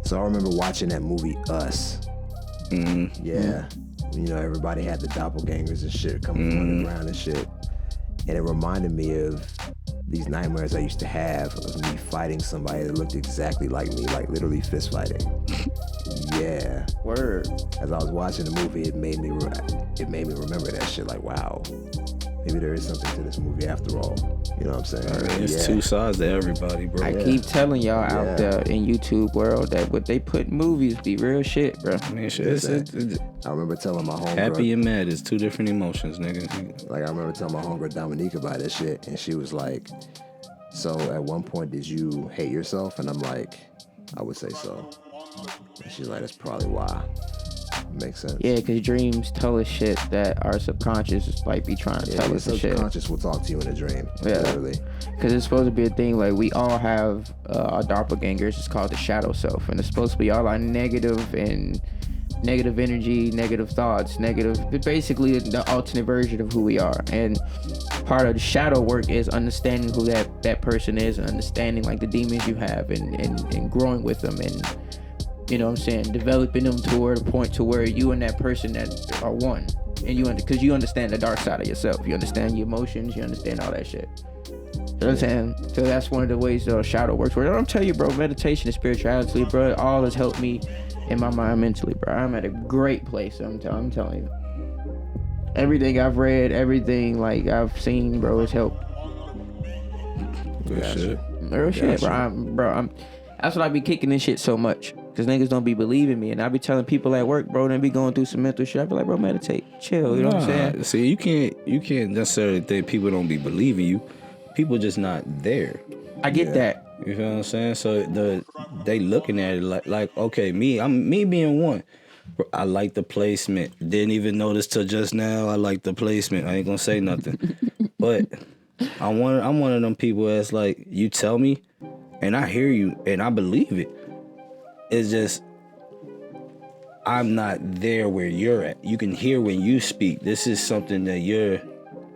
So I remember watching that movie Us. Yeah. You know, everybody had the doppelgangers and shit coming from underground and shit. And it reminded me of these nightmares I used to have of me fighting somebody that looked exactly like me, like literally fist fighting. Yeah. Word. As I was watching the movie, it made me remember that shit. Like, wow, maybe there is something to this movie after all. You know what I'm saying? There's two sides to everybody, bro. I keep telling y'all out there in YouTube world that what they put in movies be real shit, bro. I mean, shit, it's I remember telling my homegirl. happy and mad is two different emotions, nigga. Like, I remember telling my homegirl Dominique about that shit, and she was like, so at one point, did you hate yourself? And I'm like, I would say so. And she's like, that's probably why. Makes sense. Yeah, because dreams tell us shit that our subconscious is like be trying to tell Your us and shit. subconscious will talk to you in a dream. Yeah. Literally. Because it's supposed to be a thing like we all have our doppelgangers. It's called the shadow self, and it's supposed to be all our negative energy, negative thoughts, basically the alternate version of who we are. And part of the shadow work is understanding who that person is and understanding like the demons you have and growing with them and, you know what I'm saying, developing them toward a point to where you and that person that are one. And because you understand the dark side of yourself. You understand your emotions, you understand all that shit. You know what I'm saying? So that's one of the ways shadow works. Where I'm telling you, bro, meditation and spirituality, bro, all has helped me in my mind mentally, bro. I'm at a great place. I'm telling you. Everything I've read, everything like I've seen, bro, has helped. Good shit. Real shit, bro. That's what I be kicking this shit so much. Cause niggas don't be believing me, and I be telling people at work, bro, they be going through some mental shit. I be like, bro, meditate, chill. You know what I'm saying? See, you can't necessarily think people don't be believing you. People just not there. I get that. You feel what I'm saying? So they looking at it like okay, I'm being one. I like the placement. Didn't even notice till just now. I like the placement. I ain't gonna say nothing. But I'm one of them people that's like, you tell me, and I hear you, and I believe it. It's just I'm not there where you're at. You can hear when you speak. This is something that you're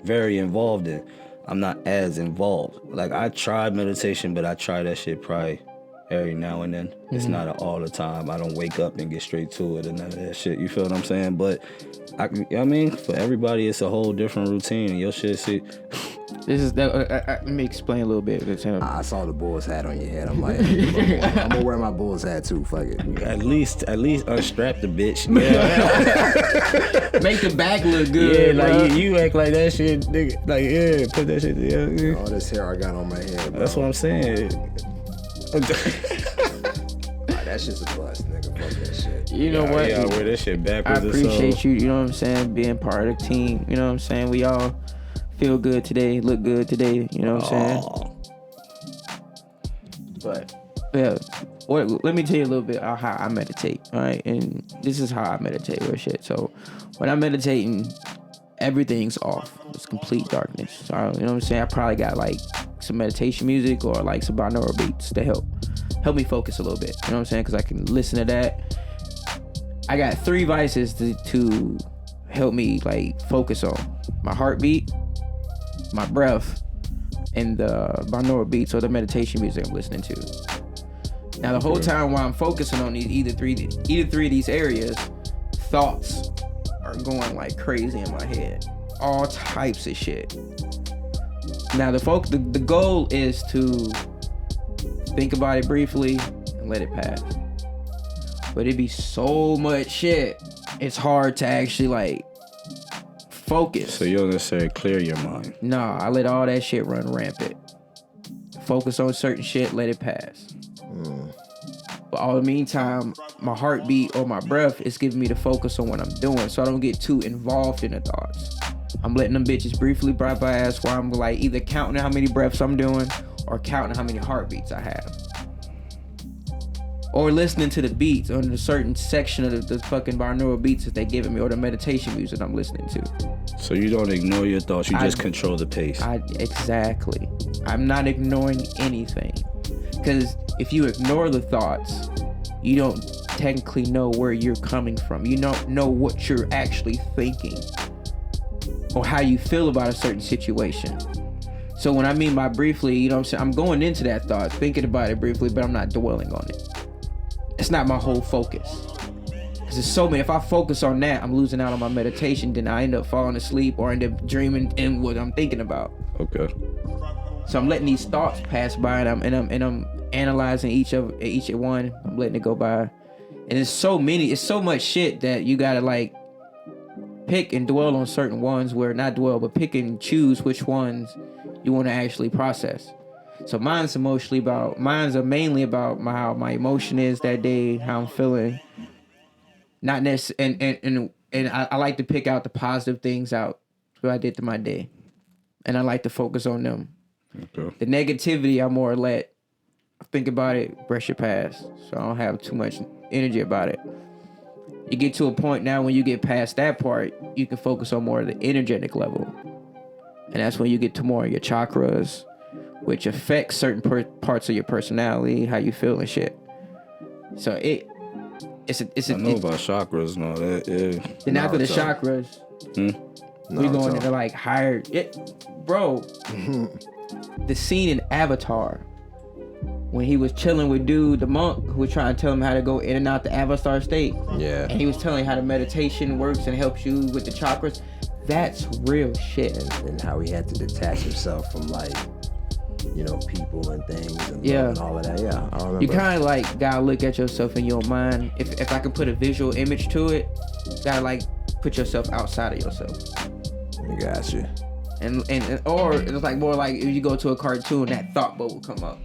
very involved in. I'm not as involved. Like, I tried meditation, but I try that shit probably every now and then. It's not all the time. I don't wake up and get straight to it and none of that shit. You feel what I'm saying? But I mean, for everybody, it's a whole different routine. And your shit, see. This is let me explain a little bit. I saw the Bulls hat on your head. I'm like, I'm gonna wear my Bulls hat too. Fuck it. At least unstrap the bitch. Yeah. Make the back look good. Yeah, bro. like you act like that shit, nigga. Like, yeah, put that shit together. All this hair I got on my head, bro. That's what I'm saying. That shit's a bust, nigga. Fuck that shit. You know what? Yeah, wear that shit I backwards. appreciate you. You know what I'm saying? Being part of the team. You know what I'm saying? We all feel good today, look good today. You know what I'm saying? But yeah, let me tell you a little bit about how I meditate. All right, and this is how I meditate with shit. So when I'm meditating, everything's off. It's complete darkness. So you know what I'm saying? I probably got like some meditation music or like some binaural beats to help me focus a little bit. You know what I'm saying? Because I can listen to that. I got 3 vices to help me like focus on: my heartbeat, my breath, and the binaural beats or the meditation music I'm listening to. Now the whole time while I'm focusing on these either three of these areas, thoughts are going like crazy in my head. All types of shit. Now the goal is to think about it briefly and let it pass. But it'd be so much shit. It's hard to actually like focus. So you don't necessarily clear your mind. Nah, I let all that shit run rampant. Focus on certain shit, let it pass. But all the meantime, my heartbeat or my breath is giving me the focus on what I'm doing, so I don't get too involved in the thoughts. I'm letting them bitches briefly bypass while I'm like either counting how many breaths I'm doing or counting how many heartbeats I have. Or listening to the beats on a certain section of the fucking binaural beats that they giving me or the meditation music I'm listening to. So you don't ignore your thoughts, you just control the pace. Exactly. I'm not ignoring anything. Because if you ignore the thoughts, you don't technically know where you're coming from. You don't know what you're actually thinking or how you feel about a certain situation. So when I mean by briefly, you know what I'm saying? I'm going into that thought, thinking about it briefly, but I'm not dwelling on it. It's not my whole focus. Because there's so many. If I focus on that, I'm losing out on my meditation. Then I end up falling asleep or end up dreaming in what I'm thinking about. Okay. So I'm letting these thoughts pass by, and I'm analyzing each one. I'm letting it go by, and it's so much shit that you gotta like pick and dwell on certain ones. Where not dwell, but pick and choose which ones you want to actually process. So mine's are mainly about how my emotion is that day, how I'm feeling. Not necessarily, and I like to pick out the positive things out what I did to my day, and I like to focus on them. Okay. The negativity, I more let think about it, brush it past, so I don't have too much energy about it. You get to a point now when you get past that part, you can focus on more of the energetic level, and that's when you get to more of your chakras, which affects certain parts of your personality, how you feel and shit. So it's I know about chakras and all that. Yeah. Then after the chakras, we going into like higher. Bro, the scene in Avatar when he was chilling with dude, the monk, who was trying to tell him how to go in and out the Avatar state. Yeah. And he was telling how the meditation works and helps you with the chakras. That's real shit. And how he had to detach himself from like, you know, people and things and Yeah. love and all of that. Yeah, I remember. You kind of like gotta look at yourself in your mind. If I can put a visual image to it, you gotta like put yourself outside of yourself. I got you. And or it's like more like if you go to a cartoon, that thought bubble come up.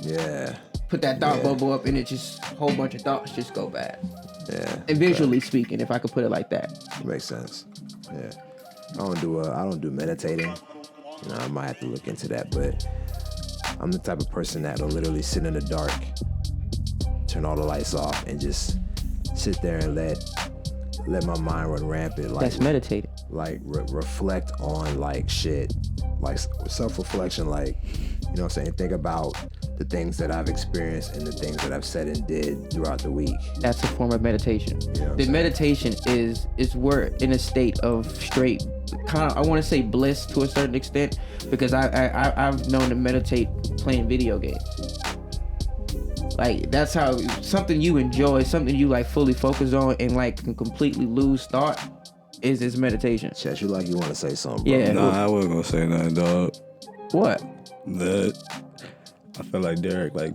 Yeah. Put that thought bubble up and it just a whole bunch of thoughts just go bad. Yeah. And visually speaking, if I could put it like that. Makes sense. Yeah. I don't do meditating. You know, I might have to look into that, but I'm the type of person that will literally sit in the dark, turn all the lights off, and just sit there and let my mind run rampant. Like, That's meditating. Like reflect on like shit, like self-reflection. Like, you know what I'm saying? Think about the things that I've experienced and the things that I've said and did throughout the week. That's a form of meditation. You know what I'm The saying? meditation is we're in a state of straight kind of, I want to say bliss to a certain extent, because I've known to meditate playing video games. Like, that's how something you enjoy, something you like fully focus on and like can completely lose thought is meditation. Chet, you like you want to say something, bro? Yeah. Nah, I wasn't gonna say nothing, dog. What? That I feel like Derek like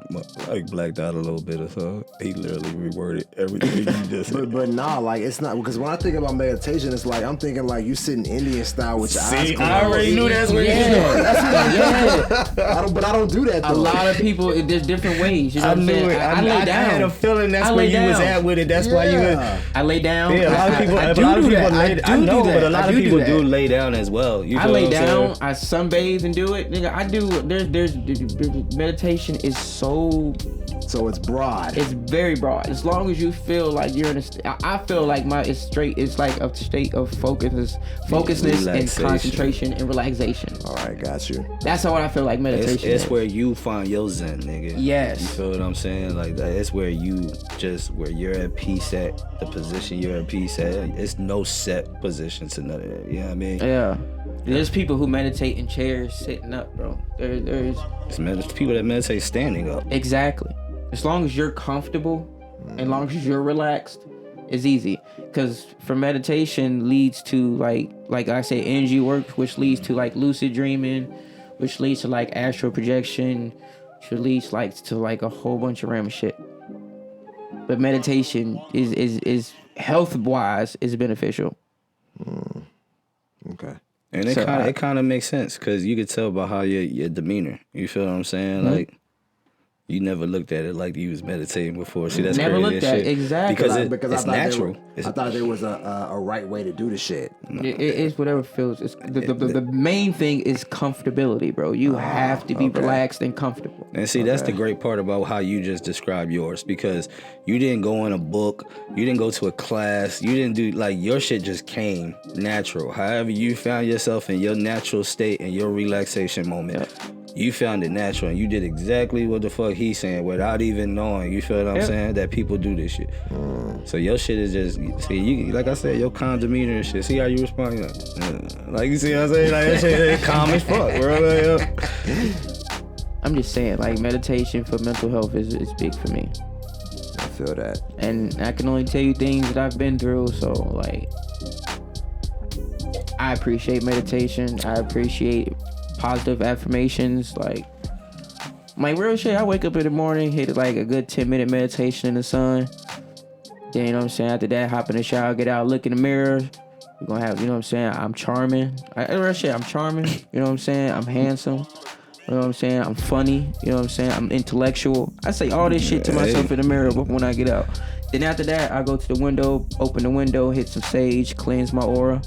blacked out a little bit or so. He literally reworded everything you just said. But nah, like it's not, because when I think about meditation, it's like I'm thinking like you sitting Indian style with your eyes See, closed. I already knew that's where Yeah, you was that's yeah. But I don't do that though. A lot of people, there's different ways. You know I what I'm knew saying? it. I lay down. I had a feeling that's I where lay you was down. at with it. That's why you was. I lay down. Yeah, a lot of people. I A do lot of do people that. lay. I do know, that. but a lot I of people that. do lay down as well. You I feel lay what I'm down, saying? I sunbathe and do it. Nigga, I do. Meditation is so, So it's broad. it's very broad. As long as you feel like you're in I feel like it's like a state of focusedness and Relaxation. concentration and relaxation. All right, got you. That's what I feel like meditation It's is. where you find your zen, nigga. Yes. You feel what I'm saying? Like that. It's where you're at peace at, the position you're at peace at. It's no set position to none of that. You know what I mean? Yeah. There's people who meditate in chairs sitting up, bro. There's It's people that meditate standing up. exactly. As long as you're comfortable, and long as you're relaxed, it's easy. Because for meditation leads to like I say, energy work, which leads to like lucid dreaming, which leads to like astral projection, which leads like to like a whole bunch of random shit. But meditation is health wise is beneficial. Okay. And it So kind of makes sense because you could tell by how your demeanor. You feel what I'm saying? Mm-hmm. Like you never looked at it like you was meditating before. See, that's Never crazy looked as at shit. it, exactly. Because it's I thought natural. I thought there was a right way to do the shit. It's whatever feels. It's the main thing is comfortability, bro. You have to be relaxed and comfortable. And see, that's the great part about how you just described yours, because you didn't go in a book, you didn't go to a class, you didn't do, like, your shit just came natural. However you found yourself in your natural state and your relaxation moment, you found it natural and you did exactly what the fuck he's saying without even knowing. You feel what I'm saying? That people do this shit. So your shit is just, see, you, like I said, your calm demeanor and shit. See how you respond? You're like you see what I'm saying? Like, that shit is calm as fuck, bro. I'm just saying, like, meditation for mental health is big for me. I feel that. And I can only tell you things that I've been through, so like I appreciate meditation. I appreciate positive affirmations. Like real shit, I wake up in the morning, hit like a good 10-minute meditation in the sun. Then, you know what I'm saying, after that, hop in the shower, get out, look in the mirror. We're gonna have, you know what I'm saying, I'm charming. Real shit, I'm charming. You know what I'm saying? I'm handsome. You know what I'm saying? I'm funny. You know what I'm saying? I'm intellectual. I say all this shit to myself in the mirror when I get out. Then after that, I go to the window, open the window, hit some sage, cleanse my aura.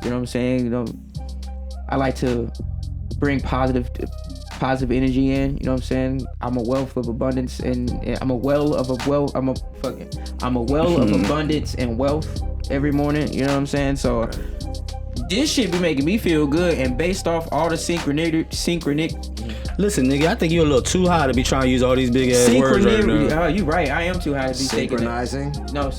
You know what I'm saying? You know, I like to bring positive energy in. You know what I'm saying? I'm a wealth of abundance, and I'm a well of abundance and wealth every morning. You know what I'm saying? So this shit be making me feel good, and based off all the synchronic. Listen, nigga, I think you're a little too high to be trying to use all these big ass words right now. Oh, you right. I am too high to be taking that. Synchronizing. No,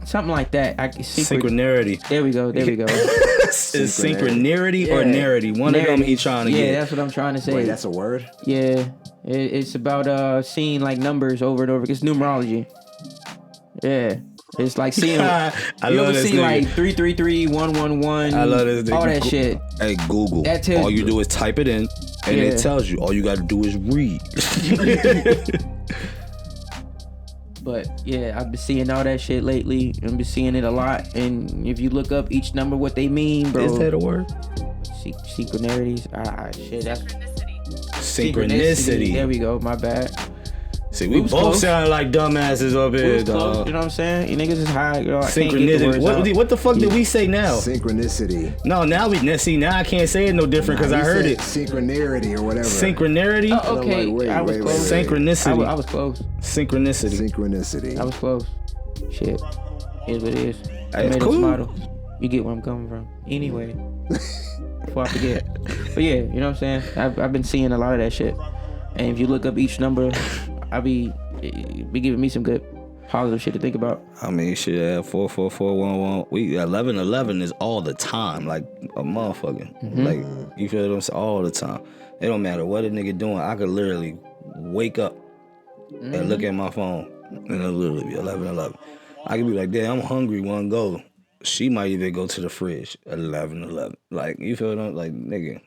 something like that. Synchronarity. There we go. Is synchronarity or narity? One of them he trying to get. Yeah, that's what I'm trying to say. Wait, that's a word? Yeah, it's about seeing like numbers over and over. It's numerology. Yeah, it's like seeing. I You love ever this see nigga. like 333 111? I love this nigga. All that shit. Hey, Google. That tells All you you. do is type it in, and Yeah. it tells you. All you got to do is read. But yeah, I've been seeing all that shit lately. I've been seeing it a lot. And if you look up each number, what they mean, bro. Is that a word? Synchronarities. Shit, that's Synchronicity. There we go. My bad. See, we both close. sound like dumbasses up here, dog. You know what I'm saying? You niggas is high. You know, I can't get the words out. What the fuck did we say now? Synchronicity. No, now I can't say it no different because I heard it. Synchronarity or whatever. Synchronarity? Oh, okay. Wait, I was close. Synchronicity. I was close. Synchronicity. Synchronicity. I was close. Shit. Is what it is. Hey, it's Tomato, cool. tomato. You get where I'm coming from. Anyway. Before I forget. But yeah, you know what I'm saying? I've been seeing a lot of that shit. And if you look up each number, I be giving me some good positive shit to think about. I mean, shit, 44411. We 1111 is all the time, like a motherfucker. Like, you feel what I'm saying? All the time. It don't matter what a nigga doing. I could literally wake up and look at my phone, and it'll literally be 1111. I could be like, damn, I'm hungry. Wanna go? She might even go to the fridge. 1111. Like, you feel what I'm like, nigga.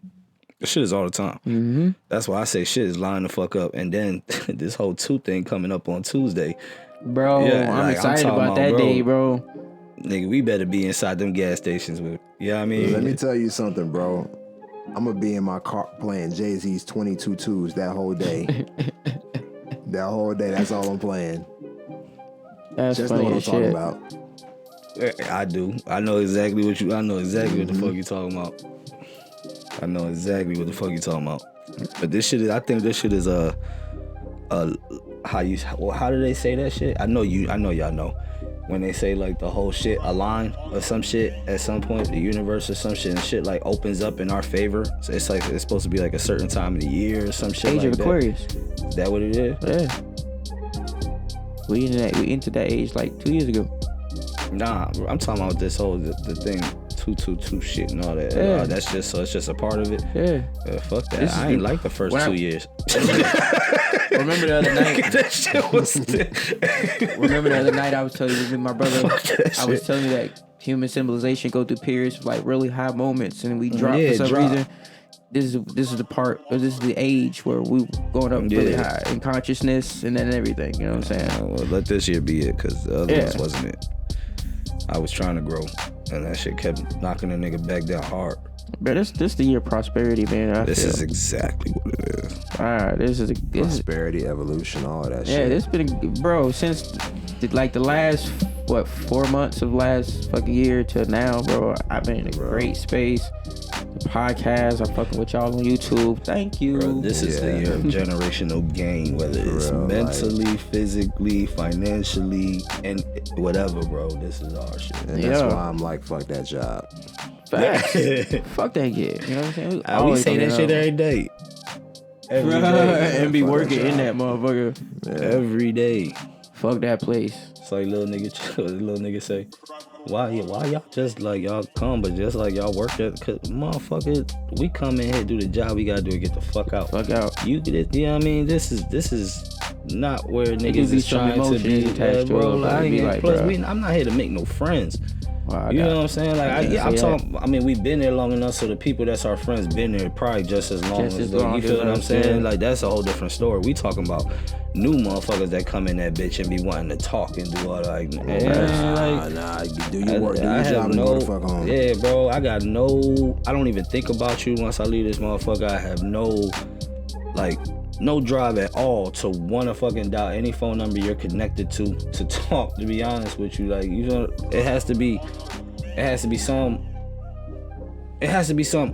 This shit is all the time. That's why I say shit is lining the fuck up. And then this whole 2 thing coming up on Tuesday. Bro, Yeah, I'm like, excited talking about that bro. day, bro. Nigga, we better be inside them gas stations with, you know what I mean? Let me tell you something, bro. I'm gonna be in my car playing Jay-Z's 22 Twos that whole day. That whole day, that's all I'm playing. That's Just know funny what I'm as talking shit. about. I do. I know exactly what the fuck you talking about. I know exactly what the fuck you talking about. But this shit is, I think this shit is how do they say that shit? I know y'all know. When they say like the whole shit align or some shit at some point, the universe or some shit and shit like opens up in our favor. So it's like it's supposed to be like a certain time of the year or some shit Age like of that. Aquarius. Is that what it is? Yeah. We entered that age like 2 years ago. Nah, I'm talking about this whole the thing 222 shit and all that. Yeah. That's just so it's just a part of it. Yeah. Fuck that. This is I ain't the- like the first when 2 I- years. Remember the other night? That shit was. Remember the other night I was telling you with my brother. that I was shit. telling you that human civilization go through periods of like really high moments, and we drop Yeah, for some drop. reason. This is the part, or this is the age where we going up really Yeah. high in consciousness and then everything. You know what I'm saying? Well, let this year be it, cause the other Yeah. ones wasn't it. I was trying to grow, and that shit kept knocking the nigga back down hard. But this the year of prosperity, man. I This feel. is exactly what it is. This is Prosperity, evolution, all that yeah. shit. This been bro since like the last 4 months of last fucking year to now, bro. I've been in a great space. The podcast, I'm fucking with y'all on YouTube. Thank you. Bro, this is the year of generational gain, whether it's real, mentally, physically, financially, and whatever, bro. This is our shit. And that's Yeah. why I'm like, fuck that job. Facts. Fuck that kid. You know what I'm saying? We always say that gonna shit know. every day. Every day. and be Fuck that working in job. that motherfucker. Every day. Fuck that place. It's like little nigga say, why y'all just like y'all come, but just like y'all work at, cause motherfucker, we come in here, do the job we gotta do and get the fuck out. Fuck out. You get it, you know what I mean? This is not where do niggas be is some trying to emotion be, attached to bro. it, but I it be ain't like, plus bruh. I'm not here to make no friends. Wow, You know what I'm saying? Like, Yeah, I'm say talking. I mean, we've been there long enough, so the people that's our friends been there probably just as long Just as as them. long You feel as what I'm us, saying? yeah. Like, that's a whole different story. We talking about new motherfuckers that come in that bitch and be wanting to talk and do all that. Like, Nah, you do your work, do I your have job, and go the fuck home. Yeah, bro. I don't even think about you once I leave this motherfucker. I have no drive at all to want to fucking dial any phone number you're connected to talk. To be honest with you, like, you know, it has to be something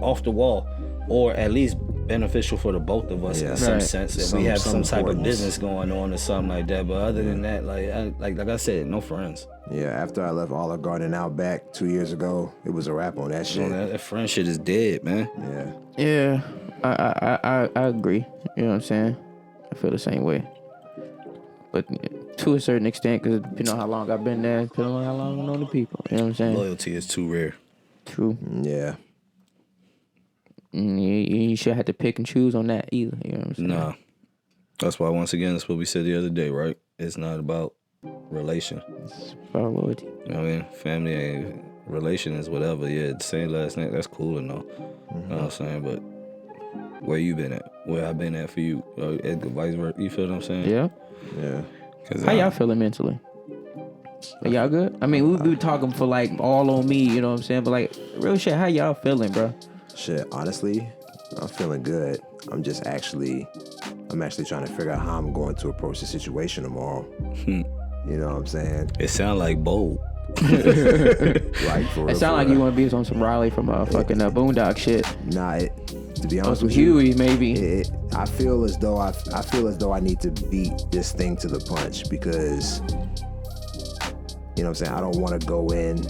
off the wall, or at least beneficial for the both of us Yeah. in some Right. sense. If Some- we have some some type of importance. business going on or something like that. But other than that, like I said, no friends. Yeah, after I left Olive Garden out back 2 years ago, it was a wrap on that So shit. that friend shit is dead, man. Yeah. Yeah, I agree. You know what I'm saying? I feel the same way. But to a certain extent, because depending on how long I've been there, depending on how long I've known the people. You know what I'm saying? Loyalty is too rare. True. Yeah. You should have to pick and choose on that either. You know what I'm saying? Nah. That's why, once again, that's what we said the other day, right? It's not about relation. It's about loyalty. You know what I mean? Family ain't, relation is whatever. Yeah, the same last name, that's cool and all. You know what I'm saying? But where you been at? Where I been at for you? And vice versa. You feel what I'm saying? Yeah. Yeah. 'Cause, How y'all feeling mentally? Are y'all good? I mean, we talking for like all on me, you know what I'm saying? But like, real shit, how y'all feeling, bro? Shit, honestly, I'm feeling good. I'm just actually I'm actually trying to figure out how I'm going to approach the situation tomorrow. You know what I'm saying? It sound like bold. Like for real. It sound like you want to be on some Riley from fucking Boondock shit. Nah, to be On honest some with you, Huey, maybe. I feel as though I need to beat this thing to the punch because, you know what I'm saying, I don't want to go in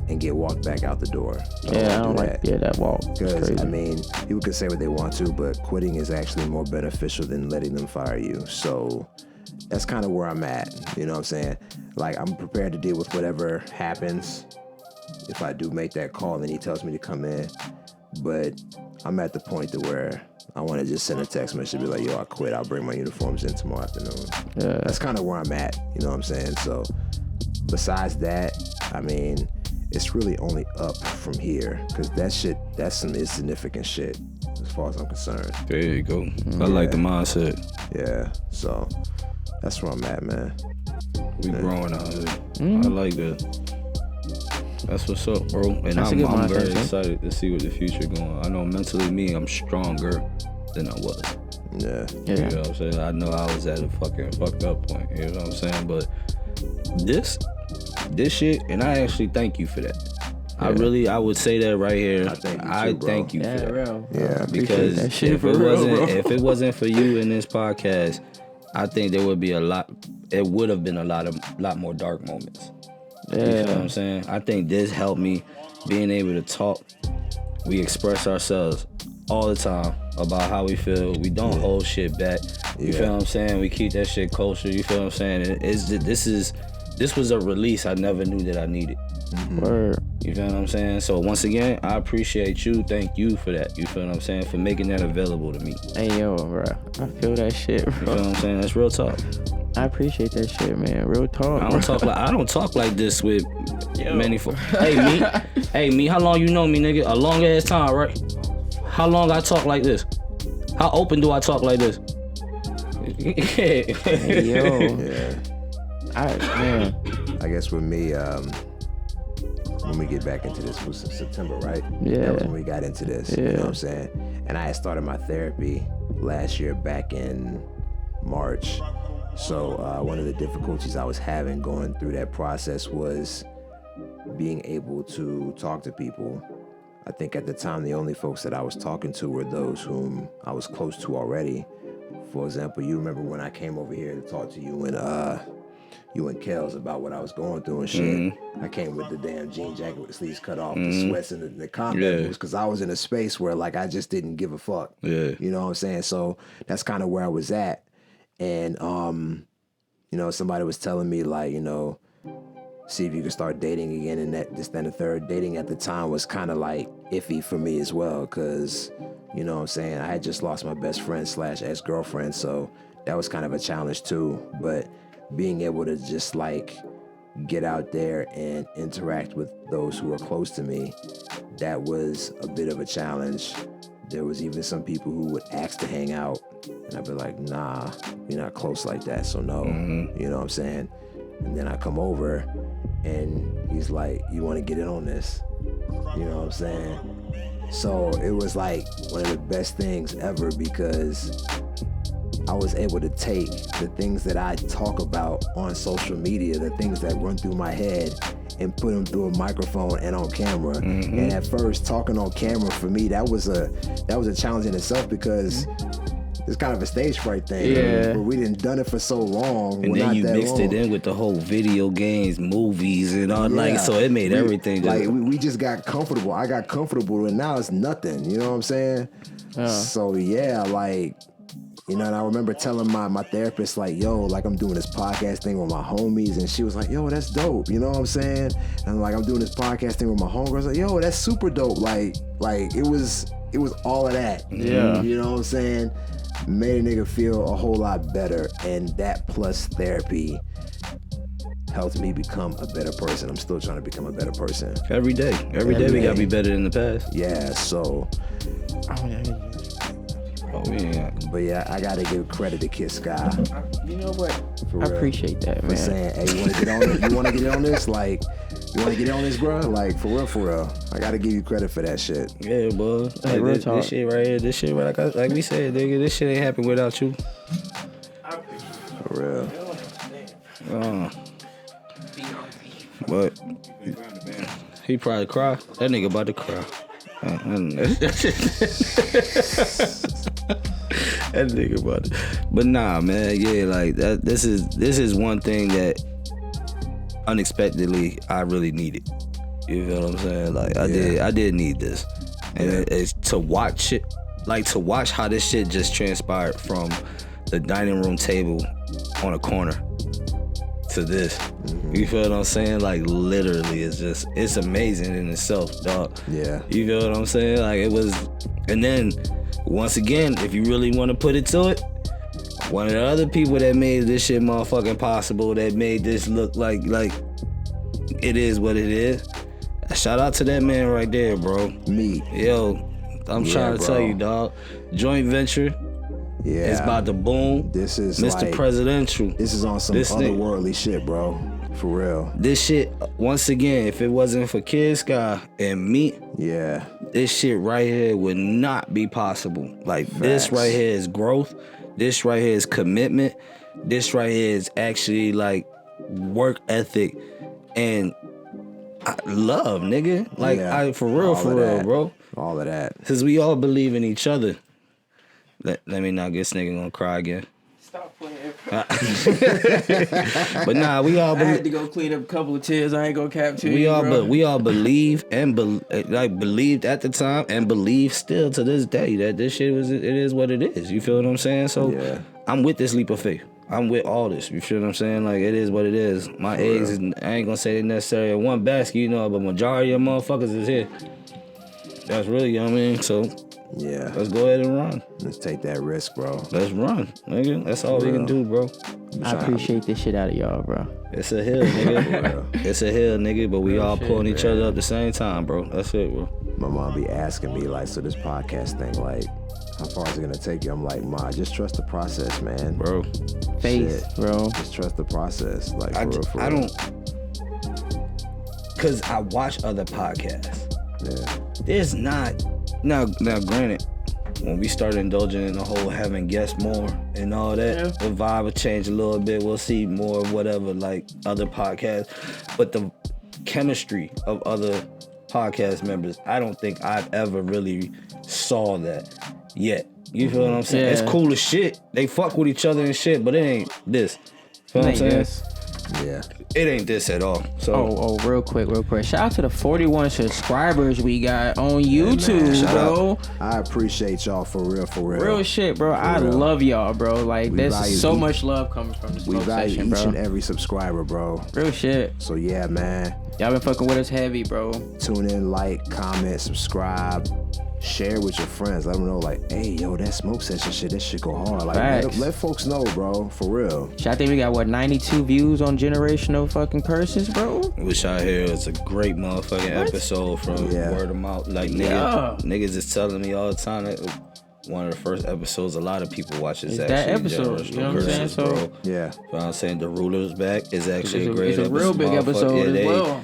and get walked back out the door. I don't like that walk. Because, I mean, people can say what they want to, but quitting is actually more beneficial than letting them fire you. So that's kind of where I'm at. You know what I'm saying? Like, I'm prepared to deal with whatever happens if I do make that call and he tells me to come in. But I'm at the point to where I want to just send a text message and be like, yo, I quit. I'll bring my uniforms in tomorrow afternoon. Yeah. That's kind of where I'm at. You know what I'm saying? So besides that, I mean, it's really only up from here because that's some insignificant shit as far as I'm concerned. There you go. I like the mindset. Yeah, so that's where I'm at, man. We growing out here. I like that. That's what's up, bro. And That's a good I'm mindset, very man. excited to see what the future going. I know mentally I'm stronger than I was. Yeah. You know what I'm saying? I know I was at a fucking fucked up point. You know what I'm saying? But this shit, and I actually thank you for that. I would say that right here. I thank you too, bro. Thank you for that. Real. Yeah, Because that shit if for it real, wasn't bro. if it wasn't for you in this podcast, I think there would be it would have been a lot more dark moments. You know what I'm saying? I think this helped me being able to talk. We express ourselves all the time about how we feel. We don't hold shit back. You feel what I'm saying? We keep that shit kosher. You feel what I'm saying? This was a release I never knew that I needed. Word. You feel what I'm saying? So once again, I appreciate you. Thank you for that. You feel what I'm saying? For making that available to me. Hey, yo, bro. I feel that shit, You feel bro. what I'm saying? That's real talk. I appreciate that shit, man. Real talk. I don't talk like this with many folks. Hey me, how long you know me, nigga? A long ass time, right? How long I talk like this? How open do I talk like this? Hey, yo. Yeah. Man. I guess with me, when we get back into this, it was in September, right? Yeah. That was when we got into this. You know what I'm saying? And I had started my therapy last year back in March. So one of the difficulties I was having going through that process was being able to talk to people. I think at the time, the only folks that I was talking to were those whom I was close to already. For example, you remember when I came over here to talk to you and Kels about what I was going through and shit. I came with the damn jean jacket with the sleeves cut off, the sweats and the combat boots, because I was in a space where like I just didn't give a fuck. Yeah. You know what I'm saying? So that's kind of where I was at. And you know, somebody was telling me like, you know, see if you can start dating again, and that this, then the third. Dating at the time was kind of like iffy for me as well, because, you know what I'm saying, I had just lost my best friend / ex-girlfriend, so that was kind of a challenge too. But being able to just like get out there and interact with those who are close to me, that was a bit of a challenge. There was even some people who would ask to hang out, and I'd be like, nah, you're not close like that, so no. You know what I'm saying? And then I come over, and he's like, you want to get in on this? You know what I'm saying? So it was like one of the best things ever, because I was able to take the things that I talk about on social media, the things that run through my head, and put them through a microphone and on camera. And at first, talking on camera for me, that was a challenge in itself, because it's kind of a stage fright thing. Yeah. But we didn't done it for so long. And then you mixed it in with the whole video games, movies, and all, like, so it made everything like just, we just got comfortable. I got comfortable, and now it's nothing. You know what I'm saying? So yeah, like, you know, and I remember telling my therapist, like, yo, like, I'm doing this podcast thing with my homies, and she was like, yo, that's dope. You know what I'm saying? And like, I'm doing this podcast thing with my homegirls, like, yo, that's super dope. Like it was all of that. Yeah. You know what I'm saying? Made a nigga feel a whole lot better, and that plus therapy helped me become a better person. I'm still trying to become a better person. every day we gotta be better than the past. Yeah, so Oh, yeah. But yeah, I gotta give credit to Kid Sky. You know what? For I real. appreciate that, For man. saying, hey, you wanna get on it? You wanna get on this? Like, you wanna get on this, bro? Like, for real. I gotta give you credit for that shit. Yeah, bro. Hey, Like, real this talk. shit right here, this shit right like we said, nigga, this shit ain't happen without you. For real. But he probably cry. That nigga about to cry. That nigga about to. But nah, man, yeah, like that. This is one thing that unexpectedly I really needed. You feel what I'm saying? Like I did need this, and it's to watch it, like to watch how this shit just transpired from the dining room table on a corner to this. You feel what I'm saying? Like literally, it's amazing in itself, dog. Yeah. You feel what I'm saying? Like it was, and then once again, if you really want to put it to it, one of the other people that made this shit motherfucking possible, that made this look like it is what it is. Shout out to that man right there, bro. Me. Yo, I'm trying to bro. tell you, dog. Joint venture. Yeah. It's about to boom. This is Mr. like, Presidential. This is on some This nigga- otherworldly shit, bro. For real. This shit, once again, if it wasn't for Kid Sky and me, Yeah. this shit right here would not be possible. Like this Facts. right here is growth. This right here is commitment. This right here is actually like work ethic and love, nigga. Like Yeah. for real, All of that. bro. All of that. Cause we all believe in each other. Let me not get this nigga gonna cry again. Stop playing. But nah, we all I had believe. to go clean up a couple of tears. I ain't gonna cap to We you, all, bro. but we all believe and believed at the time and believe still to this day that this shit it is what it is. You feel what I'm saying? So Yeah. I'm with this leap of faith. I'm with all this. You feel what I'm saying? Like it is what it is. My eggs, is, I ain't gonna say they necessarily in one basket, you know, but majority of motherfuckers is here. That's really, you know what I mean? So Yeah. let's go ahead and run. Let's take that risk, bro. Let's run, nigga. That's all we can do, bro. I appreciate this shit out of y'all, bro. It's a hill, nigga. It's a hill, nigga, but we all shit, pulling each other up at the same time, bro. That's it, bro. My mom be asking me, like, so this podcast thing, like, how far is it gonna take you? I'm like, Ma, just trust the process, man. Bro. Faith, Shit. bro. Just trust the process. Like, I for real. don't, cause I watch other podcasts. Yeah. There's not now. Granted, when we start indulging in the whole having guests more and all that, the vibe will change a little bit. We'll see more whatever like other podcasts, but the chemistry of other podcast members, I don't think I've ever really saw that yet. You feel what I'm saying? Yeah. It's cool as shit. They fuck with each other and shit, but it ain't this. Feel what I'm saying? Yes. Yeah. It ain't this at all. So Oh, real quick. Shout out to the 41 subscribers we got on YouTube, Shout bro. I appreciate y'all for real. Real shit, bro. I real. love y'all, bro. Like, there's value so each- much love coming from the We smoke value session, each bro. and every subscriber, bro. Real shit. So yeah, man. Y'all been fucking with us heavy, bro. Tune in, like, comment, subscribe, share with your friends. Let them know, like, hey, yo, that smoke session shit, that shit go hard. Like, Facts. let folks know, bro. For real. I think we got 92 views on generational fucking curses, bro. Wish I hear it's a great motherfucking episode from Yeah. word of mouth. Like Yeah. niggas is telling me all the time that one of the first episodes a lot of people watch is It's actually that episode, Generational you know what I'm saying? Curses, So- bro. Yeah. You know what I'm saying? The Ruler's Back is actually a great It's a episode. real big Motherfucker, episode as well.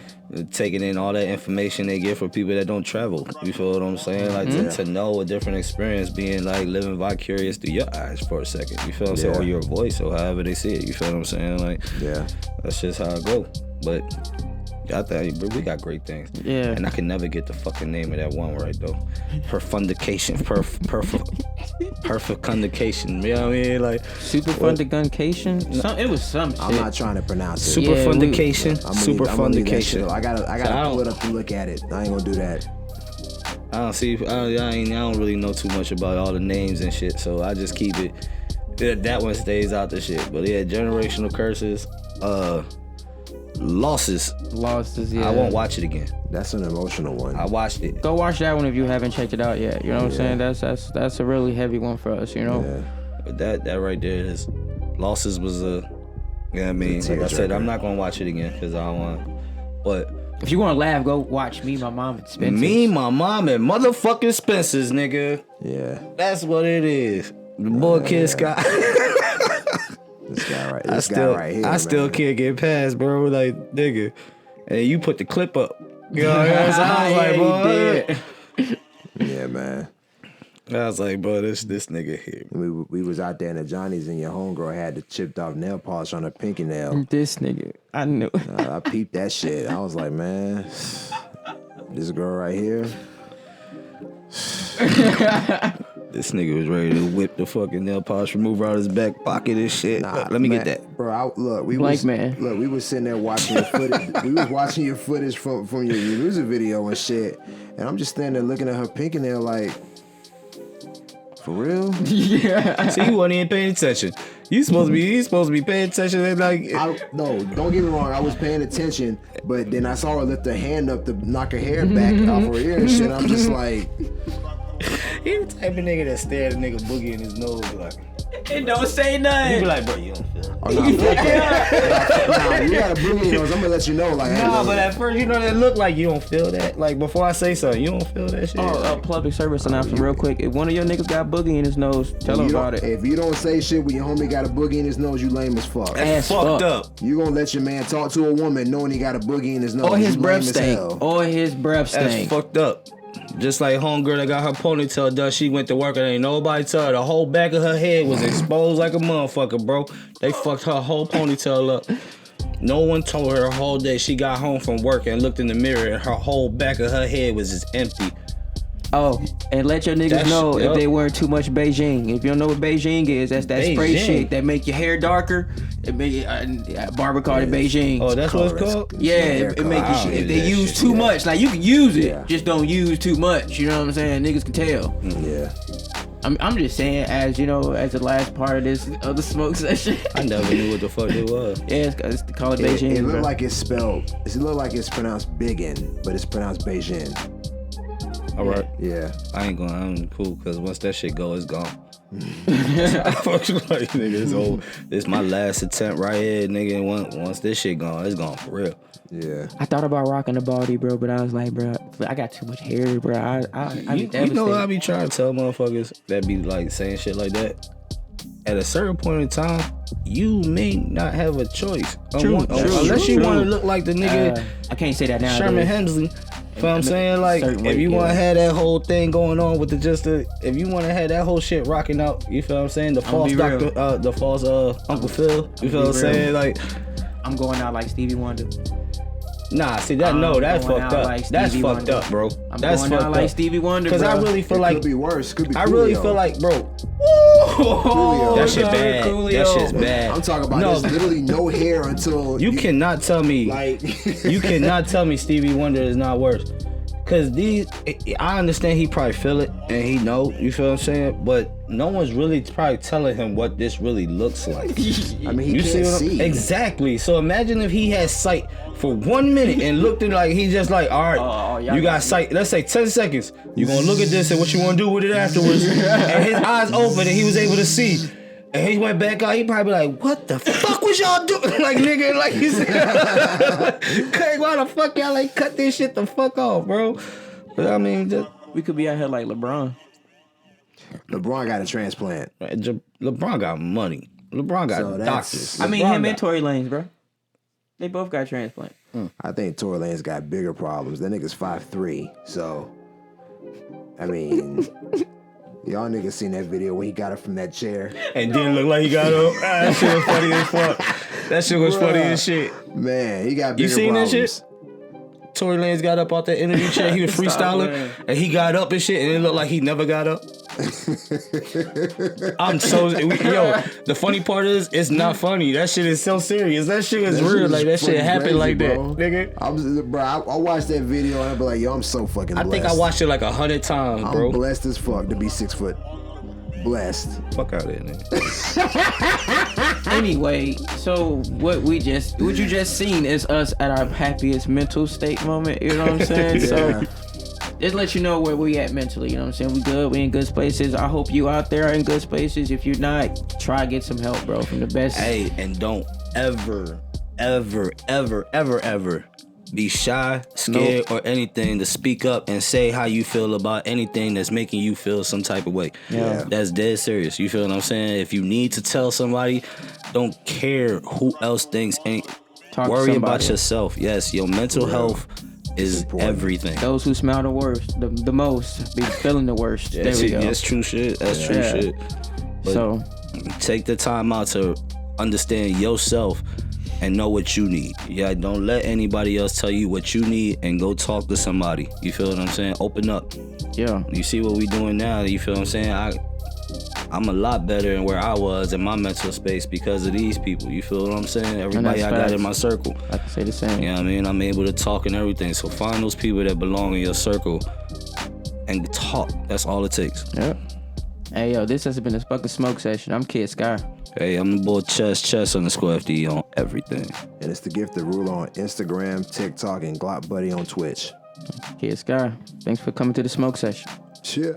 Taking in all that information they get for people that don't travel. You feel what I'm saying? Like to know a different experience, being like living vicarious through your eyes for a second. You feel what I'm saying? Yeah. Or your voice or however they see it. You feel what I'm saying? Like Yeah. that's just how it go. But I think we got great things. Yeah. And I can never get the fucking name of that one right though. Perfundication. Perfecundication. You know what I mean? Like Super Fundiguncation? It was some shit. I'm not trying to pronounce it. super Yeah, fundication. I'm Super gonna leave that shit fundication. up. I gotta I pull don't- it up and look at it. I ain't gonna do that. I don't see. I don't really know too much about all the names and shit, so I just keep it. That one stays out the shit. But yeah, generational curses, losses. Losses, yeah. I won't watch it again. That's an emotional one. I watched it. Go watch that one if you haven't checked it out yet. You know what I'm saying? That's a really heavy one for us, you know? Yeah. But that right there is losses was a. You know what I mean? Like I said, tearjerker. I'm not gonna watch it again because I don't want. But If you want to laugh, go watch Me, My Mom, and Spencer. Me, my mom, and motherfucking Spencer's, nigga. Yeah. That's what it is. The boy Kid Scott. This guy right. This guy right here. I still man. can't get past, bro. Like, nigga. And you put the clip up. You know what I'm saying? I was like, boy. Yeah, man. I was like, bro, this nigga here. We was out there in the Johnny's and your homegirl had the chipped off nail polish on her pinky nail. This nigga, I knew. I peeped that shit. I was like, man, this girl right here. This nigga was ready to whip the fucking nail polish remover out of his back pocket and shit. Nah, Let me man, get that. bro. We Blank man. Look, we was sitting there watching your footage. We was watching your footage from your music video and shit. And I'm just standing there looking at her pinky nail like, for real? Yeah. See, you wasn't even paying attention. You supposed to be paying attention. And like, No, don't get me wrong. I was paying attention, but then I saw her lift her hand up to knock her hair back off her ear and shit. I'm just like, he the type of nigga that stare at a nigga boogie in his nose like. And don't say You nothing. be like, bro, you don't feel it. oh, nah, fuck that. Nah, you got a boogie nose. I'm gonna let you know. Like, hey, Nah, look. but at first, you know, that look like you don't feel that. Like, before I say something, you don't feel that shit. Public service announcement real quick. If one of your niggas got boogie in his nose, tell him You about don't- it. If you don't say shit when your homie got a boogie in his nose, you lame as fuck. That's ass fucked fuck. up. You gonna let your man talk to a woman knowing he got a boogie in his nose? Or his You breath lame as stink. hell. Or his breath That's stink. fucked up. Just like homegirl that got her ponytail done, she went to work and ain't nobody tell her. The whole back of her head was exposed like a motherfucker, bro. They fucked her whole ponytail up. No one told her the whole day. She got home from work and looked in the mirror and her whole back of her head was just empty. Oh, and let your niggas That know shit, if yup. they weren't too much Beijing. If you don't know what Beijing is, that's that spray Beijing? shit that make your hair darker. It make Barbara called it Beijing. Oh, that's what it's Color. called? yeah, hair it make color. you I don't if use they that use shit, too yeah. much. Like you can use it, Yeah. just don't use too much. You know what I'm saying? Niggas can tell. Yeah. I'm just saying, as you know, as the last part of this other smoke session. I never knew what the fuck it was. Yeah, it's call it It, Beijing. it bro. looked like it's spelled. It looked like it's pronounced Biggin, but it's pronounced Beijing. All right. Yeah. I'm cool because once that shit go, it's gone. I fuck like, nigga, it's old. This is my last attempt right here, nigga. And once this shit gone, it's gone for real. Yeah. I thought about rocking the baldy, bro, but I was like, bro, I got too much hair, bro. I be You devastated. know what I be trying to tell motherfuckers that be like saying shit like that? At a certain point in time, you may not have a choice. Unless you want to look like the nigga I can't say that now. Sherman Hemsley. You know what I'm saying? Like, Certain if way, you want to yeah. have that whole thing going on with if you want to have that whole shit rocking out, you feel what I'm saying? The false be real. doctor, the false Uncle Phil. You feel what I'm real. saying? Like, I'm going out like Stevie Wonder. nah, see that? No, I'm that's going fucked out up. like That's Stevie fucked Wonder. up, bro. I'm That's going fucked out up. like Stevie Wonder, Because bro. I really feel It like could be worse. Could be. I really Coolio. feel like, bro, Oh, that shit God, bad. Coolio. That shit's bad. I'm talking about. No, There's literally no hair until you cannot tell me. like. You cannot tell me Stevie Wonder is not worse. Cause I understand he probably feel it and he know, you feel what I'm saying? But no one's really probably telling him what this really looks like. I mean, he You can't what I'm- see. Exactly. So imagine if he had sight for 1 minute and looked at like he's just like, all right, y'all you got got sight. Let's say 10 seconds. You gonna look at this and what you wanna do with it afterwards. And his eyes open and he was able to see. And he went back out. He probably be like, "What the fuck was y'all doing?" Like, nigga, like he said, "Why the fuck y'all like cut this shit the fuck off, bro?" But I mean, just, We could be out here like LeBron. LeBron got a transplant. LeBron got money. LeBron got So that's- doctors. I mean, LeBron him and got- Tory Lanez, bro. They both got transplant. I think Tory Lanez got bigger problems. That nigga's 5'3". So, I mean, y'all niggas seen that video when he got up from that chair. and didn't look like he got up. That shit was funny as fuck. That shit was funny as shit. Man, he got bigger You seen problems. that shit? Tory Lanez got up out that interview chair. He was Stop freestyling, playing. and he got up and shit, and it looked like he never got up. I'm so yo. The funny part is, it's not funny. That shit is so serious. That shit is That shit real. is Like that shit fucking happened crazy, like that, bro. nigga. I watched that video and I be like, yo, I'm so fucking blessed. I think I watched it like 100 times, I'm bro. blessed as fuck to be 6 foot. Blessed. Fuck out of here, nigga. Anyway, so what you just seen is us at our happiest mental state moment. You know what I'm saying? So just let you know where we at mentally. You know what I'm saying? We good. We in good spaces. I hope you out there are in good spaces. If you're not, try to get some help, bro, from the best. Hey, and don't ever be shy, scared, or anything to speak up and say how you feel about anything that's making you feel some type of way. Yeah. That's dead serious. You feel what I'm saying? If you need to tell somebody, don't care who else thinks. Talk to Worry about somebody. yourself. Yes, your mental health is everything. Those who smell the worst, the most, be feeling the worst. There we go. That's true shit. That's true shit. But So take the time out to understand yourself and know what you need. Yeah, don't let anybody else tell you what you need, and go talk to somebody. You feel what I'm saying? Open up. yeah, You see what we doing now. You feel what I'm saying? I'm a lot better than where I was in my mental space because of these people. You feel what I'm saying? Everybody I got facts. in my circle. I can say the same. You know what I mean? I'm able to talk and everything. So find those people that belong in your circle and talk. That's all it takes. Yep. Hey yo, this has been a fucking smoke session. I'm Kid Sky. Hey, I'm the boy Chess_FD on everything. And it's the Gift of Rule on Instagram, TikTok, and Glock Buddy on Twitch. Kid Sky. Thanks for coming to the smoke session. Yeah.